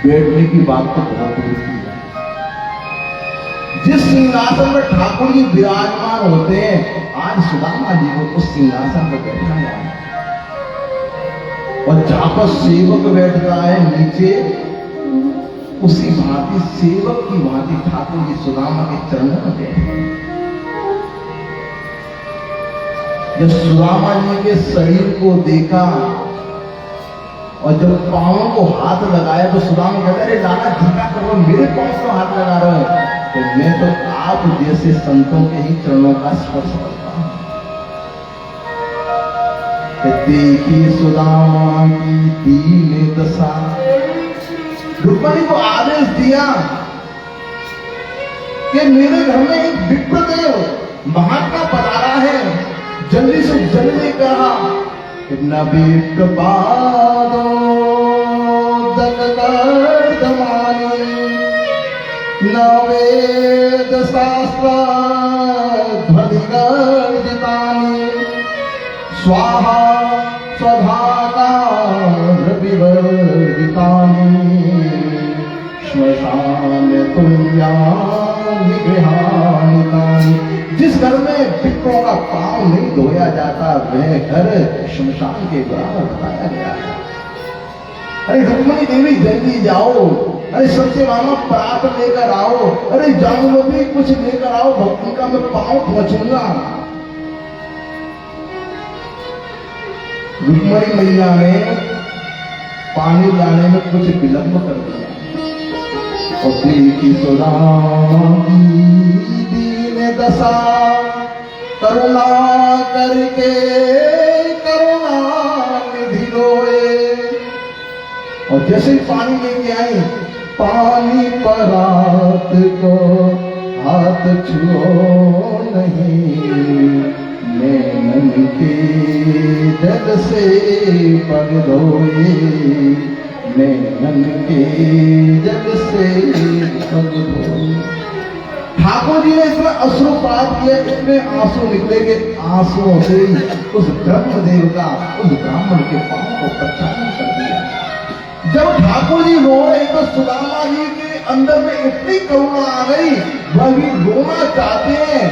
बैठने की बात तो बहुत दूर की है। जिस सिंहासन पर ठाकुर जी विराजमान होते हैं आज सुदामा जी को उस सिंहासन पर बैठाया है। और जहां पर सेवक बैठता है नीचे, उसी भांति सेवक की भांति ठाकुर जी सुदामा के चरणों में बैठे। जब सुदामा जी के शरीर को देखा और जब पांवों को हाथ लगाया तो सुदामा कहता है लाला झुका करो, मेरे पांव को हाथ लगा रहे हो। तो मैं तो आप जैसे संतों के ही चरणों का स्पर्श करता हूं। कि देखी सुदामा की दीन दशा। रुक्मणी को आदेश दिया कि मेरे घर में एक विप्रदेव महात्मा पधारा है, जल्दी से जल्दी कहा कि न विप्रपादो दगदमानी न वेद शास्त्र ध्वनिगर्जितानि स्वाहा स्वधाता विवर्जितानि श्मशान तुल्यानि गृहाणितानि। जिस घर में विप्रों का पांव नहीं धोया जाता वह घर श्मशान के बराबर बताया गया है। अरे रुक्मणी देवी जल्दी जाओ, अरे सत्यभामा परात लेकर आओ, अरे जामुनों कुछ लेकर आओ, भक्ति का मैं पांव पहुंचूंगा। रुक्मणी मैया ने पानी लाने में कुछ विलंब कर दिया और देखी सुदामा की दीन दशा, करुणा करके करुणा निधि रोए। और जैसे ही पानी लेके आई, पानी परात को हाथ छुओ नहीं, नैनन के जल से पग धोए, नैनन के जल से पग धोए। ठाकुर जी ने इसमें अश्रुपात किया, इतने आंसू निकले कि आंसुओं से उस ब्रह्मदेव का उस ब्राह्मण के पांव को प्रक्षालन कर दिया। जब ठाकुर जी रो रहे तो सुदामा जी के अंदर में इतनी करुणा आ गई, वह भी रोना चाहते हैं,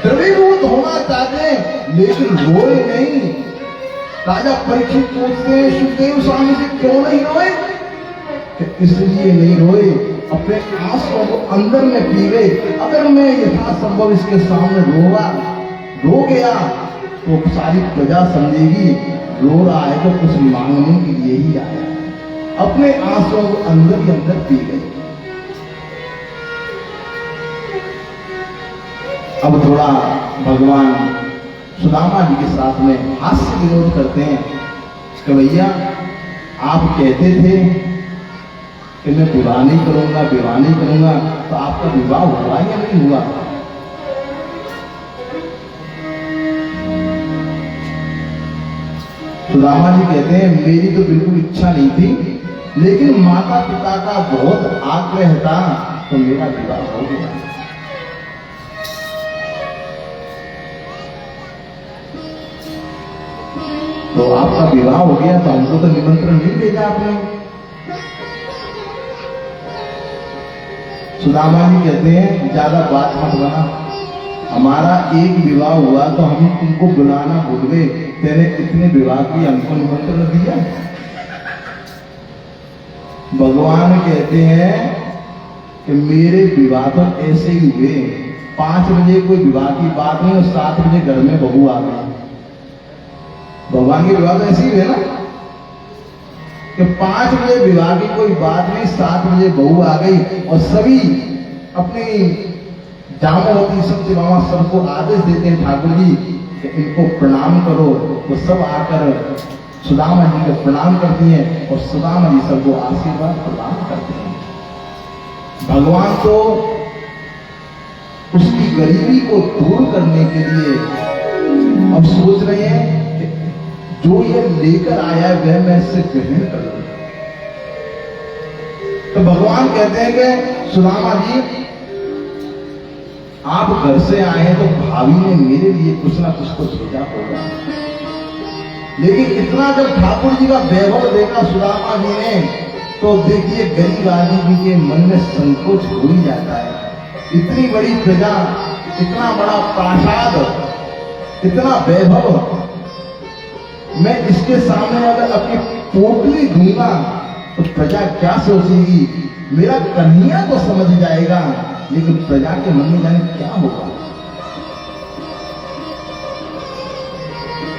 द्रवीभूत होना चाहते हैं, लेकिन रोए नहीं। राजा परीक्षित पूछते हैं सुखदेव स्वामी से क्यों नहीं रोए? इसलिए नहीं रोए, अपने आंसुओं को अंदर में पी गए। अगर मैं यथासंभव इसके सामने रो गया तो सारी प्रजा समझेगी रो रहा है तो कुछ मांगने के लिए ही आया। अपने आंसुओं को अंदर ही अंदर पी गई। अब थोड़ा भगवान सुदामा जी के साथ में हास्य विनोद करते हैं कि भैया आप कहते थे कि मैं विवाह नहीं करूंगा, विवाह नहीं करूंगा, तो आपका विवाह हुआ या नहीं हुआ? सुदामा जी कहते हैं मेरी तो बिल्कुल इच्छा नहीं थी, लेकिन माता पिता का बहुत आग्रह था तो मेरा विवाह हो गया। तो आपका विवाह हो गया तो हमको तो निमंत्रण नहीं भेजा आपने। सुदामा जी कहते हैं ज्यादा बात मत बना, हमारा एक विवाह हुआ तो हम तुमको बुलाना भूल गए, तेरे कितने विवाह की हमको निमंत्रण दिया। भगवान कहते हैं कि मेरे विवाह तो ऐसे ही हुए, 5 बजे कोई विवाह की बात नहीं और 7 बजे घर में बहू आ गई। भगवान के विवाह तो ऐसे ही हुए ना कि 5 बजे विवाह की कोई बात नहीं, 7 बजे बहू आ गई और सभी अपनी जामवती सत्यभामा सबको आदेश देते हैं ठाकुर जी कि इनको प्रणाम करो। वो सब आकर सुदामा जी को प्रणाम करती हैं और सुदामा जी सबको आशीर्वाद प्रदान करते हैं। भगवान तो उसकी गरीबी को दूर करने के लिए अब सोच रहे हैं कि जो ये लेकर आया वह मैं इससे ग्रहण करूं। तो भगवान कहते हैं कि सुदामा जी आप घर से आए तो भाभी ने मेरे लिए कुछ ना कुछ तो भेजा होगा, लेकिन इतना जब ठाकुर जी का वैभव देखा सुदामा जी ने तो देखिए गरीब आदमी के मन में संकोच हो ही जाता है। इतनी बड़ी प्रजा, इतना बड़ा प्रासाद, इतना वैभव, मैं इसके सामने अगर अपनी पोटली दूंगा तो प्रजा क्या सोचेगी? मेरा कन्हैया तो समझ जाएगा, लेकिन प्रजा के मन में जाने क्या होगा।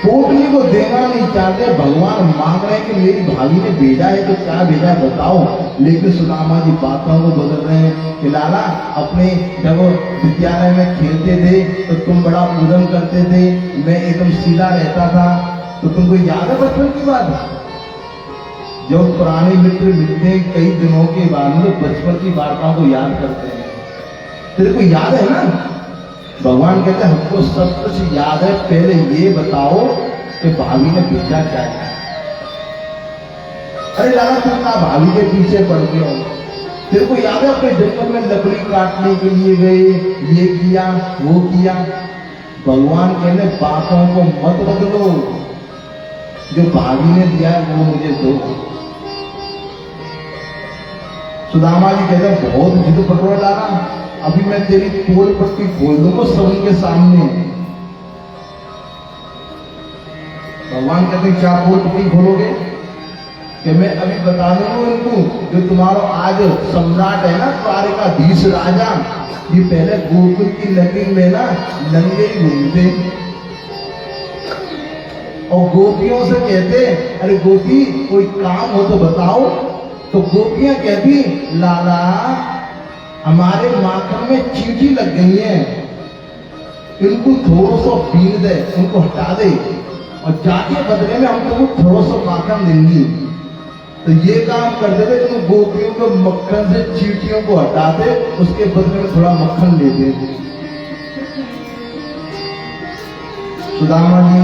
पोटली को देना नहीं चाहते, भगवान मांग रहे हैं कि मेरी भाभी ने भेजा है तो क्या भेजा है बताओ। लेकिन सुदामा जी बातों को बदल रहे हैं कि लाला अपने जब विद्यालय में खेलते थे तो तुम बड़ा उदम करते थे, मैं एकदम सीधा रहता था, तो तुमको याद है बचपन की बात? जब पुराने मित्र मिलते हैं कई दिनों के बाद में बचपन की वार्ताओं को याद करते हैं। तेरे को याद है ना? भगवान कहते हैं हमको सब कुछ याद है, पहले ये बताओ कि भाभी ने भेजा क्या है। अरे लाला तुम ना भाभी के पीछे पड़ गए हो। तेरे को याद है अपने जंगल में लकड़ी काटने के लिए गए, ये किया वो किया। भगवान कहने बातों को मत बदलो, जो भाभी ने दिया है वो मुझे दो। सुदामा जी कहते हैं बहुत जिद पकड़ो लाला, अभी मैं तेरी पोल पट्टी खोल दूंगा सबके सामने। भगवान कहते हैं क्या पोल पट्टी खोलोगे? कि मैं अभी बता दूंगा उनको, जो तुम्हारा आज सम्राट है ना द्वारिकाधीश राजा, ये पहले गोकुल की नगरी में ना नंगे घूमते और गोपियों से कहते अरे गोपी कोई काम हो तो बताओ। तो गोपियां कहती लाला हमारे माखन में चींटी लग गई है, इनको थोड़ा सा बीन दे, उनको हटा दे और जाके बदले में हम तुमको थोड़ा सा माखन देंगी। तो ये काम करते थे तो गोपियों को मक्खन से चींटियों को हटाते, उसके बदले में थोड़ा मक्खन लेते। सुदामा जी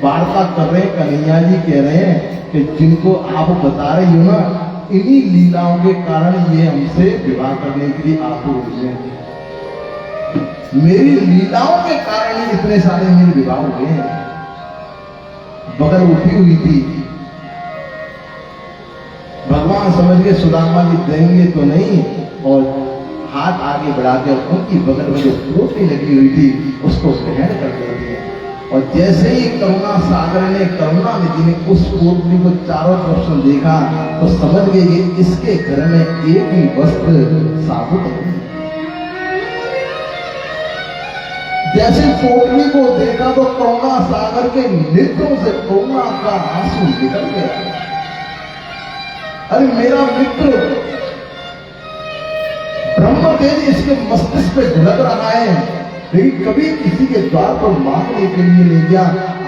वार्ता कर रहे हैं, कन्हैया जी कह रहे हैं कि जिनको आप बता रही हो ना, इन्हीं लीलाओं के कारण ये हमसे विवाह करने के लिए आतुर हुए हैं। मेरी लीलाओं के कारण ही इतने सारे मेरे विवाह हुए हैं। बगल उठी हुई थी, भगवान समझ के सुदामा जी देंगे तो नहीं, और हाथ आगे बढ़ा के उनकी बगल में जो पोटली लगी हुई थी उसको ग्रहण कर देते हैं। और जैसे ही करुणा सागर ने, करुणा निधि ने उस पोटली को चारों तरफ से देखा तो समझ गए कि इसके घर में एक ही वस्त्र साबुत है। जैसे पोटली को देखा तो करुणा सागर के नेत्रों से करुणा का आंसू निकल गया। अरे मेरा मित्र ब्रह्म तेज इसके मस्तिष्क पे झलक रहा है, लेकिन कभी किसी के द्वार पर मांगने के लिए नहीं गया।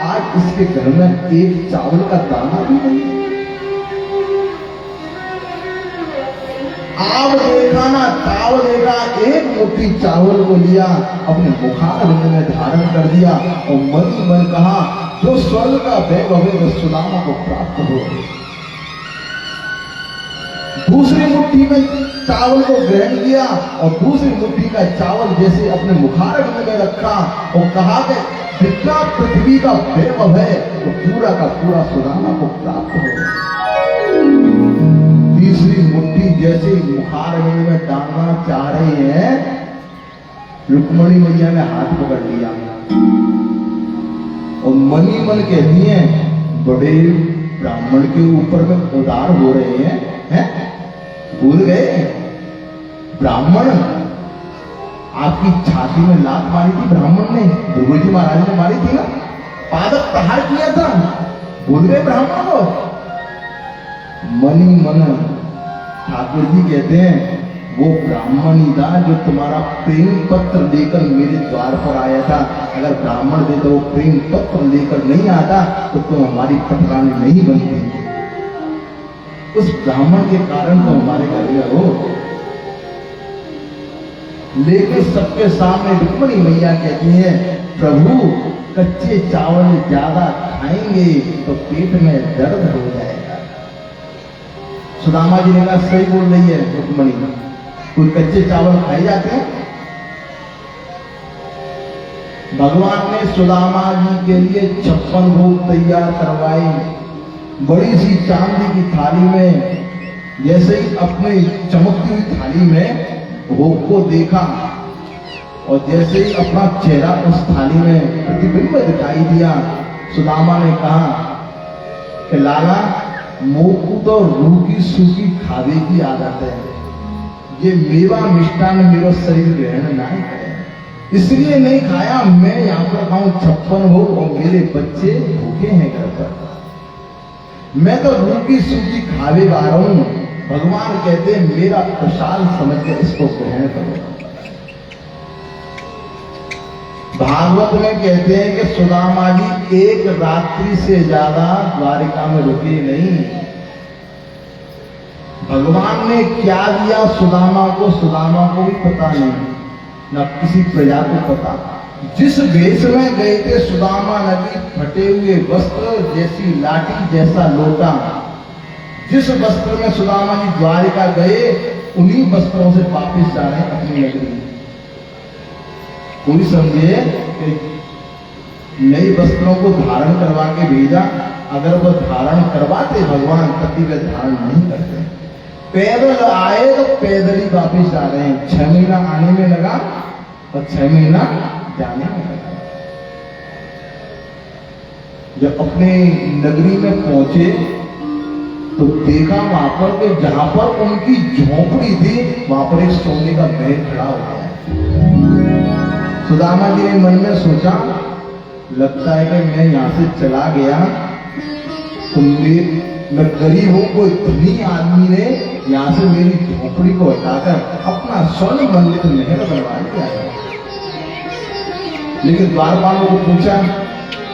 आज इसके घर में एक चावल का दाना भी नहीं है। आप देखा ना, चावल देखा, एक मुट्ठी चावल को लिया, अपने मुखारबिंद में धारण कर दिया और मन ही मन कहा जो स्वर्ग का वैभव है वह सुदामा को प्राप्त हो। दूसरी मुट्ठी में चावल को ग्रहण किया और दूसरी मुट्ठी का चावल जैसे अपने मुखारबिंद में रखा और कहा कि जितना पृथ्वी का वैभव है तो पूरा का पूरा सुदामा को प्राप्त हो। तीसरी मुट्ठी जैसे मुखारबिंद में डालना चाह रही है, रुक्मणी मैया ने हाथ पकड़ लिया और मनी मन कहती है बड़े ब्राह्मण के ऊपर में उदार हो रहे हैं? भूल गए ब्राह्मण आपकी छाती में लात मारी थी, ब्राह्मण ने, ध्रुव जी महाराज ने मारी थी ना, पादक प्रहार किया था, भूल गए ब्राह्मण को? मनी मन ठाकुर जी कहते हैं वो ब्राह्मण ही था जो तुम्हारा प्रेम पत्र लेकर मेरे द्वार पर आया था। अगर ब्राह्मण दे तो वो प्रेम पत्र लेकर नहीं आता तो तुम हमारी पटरानी नहीं बनती। उस ब्राह्मण के कारण तो हमारे घर में हो। लेकिन सबके सामने रुक्मणी मैया कहती है प्रभु कच्चे चावल ज्यादा खाएंगे तो पेट में दर्द हो जाएगा। सुदामा जी ने कहा सही बोल रही है रुक्मणी, कोई कच्चे चावल खाए जाते हैं? भगवान ने सुदामा जी के लिए 56 भोग तैयार करवाए, बड़ी सी चांदी की थाली में। जैसे ही अपनी चमकती हुई थाली में भोग को देखा और जैसे ही अपना चेहरा उस थाली में प्रतिबिंब दिखाई दिया, सुदामा ने कहा कि लाला मोकू तो रूखी सूखी खावे की आदत है, ये मेवा मिष्टान मेरा शरीर ग्रहण नहीं करे, इसलिए नहीं खाया। मैं यहाँ पर खाऊं 56 भोग और मेरे बच्चे भूखे हैं घर पर, मैं तो रूखी सूखी खावे आ रहा हूं। भगवान कहते हैं मेरा प्रसाद समझ के इसको ग्रहण करो। भागवत में कहते हैं कि सुदामा जी एक रात्रि से ज्यादा द्वारिका में रुके नहीं। भगवान ने क्या दिया सुदामा को भी पता नहीं, न किसी प्रजा को पता। जिस वेश में गए थे सुदामा नदी, फटे हुए वस्त्र जैसी लाठी जैसा लोटा, जिस वस्त्र में सुदामा जी द्वारिका गए उन्हीं वस्त्रों से वापिस जा रहे हैं अपनी नगरी। कोई समझे कि नए वस्त्रों को धारण करवा के भेजा, अगर वह धारण करवाते भगवान तभी वे धारण नहीं करते। पैदल आए तो पैदल ही वापिस जा रहे हैं। 6 महीना आने में लगा और 6 महीना जाने में लगा। जब अपने नगरी में पहुंचे तो देखा वहां पर कि जहां पर उनकी झोपड़ी थी वहां पर एक सोने का महल खड़ा हो गया है। सुदामा जी ने मन में सोचा, लगता है कि मैं यहां से चला गया तो मैं गरीब हूं, कोई धनी आदमी ने यहां से मेरी झोपड़ी को हटाकर अपना स्वर्ण मंदिर महल बनवा लिया है। लेकिन द्वारपालों को पूछा,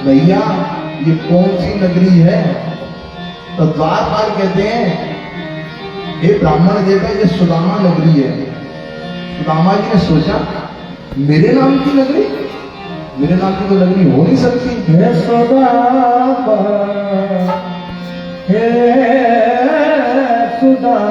भैया ये कौन सी नगरी है? तो द्वारपाल कहते हैं, हे ब्राह्मण देवता ये सुदामा नगरी है। सुदामा जी ने सोचा, मेरे नाम की नगरी? मेरे नाम की तो नगरी हो नहीं सकती। हे सुदामा, हे सुदामा।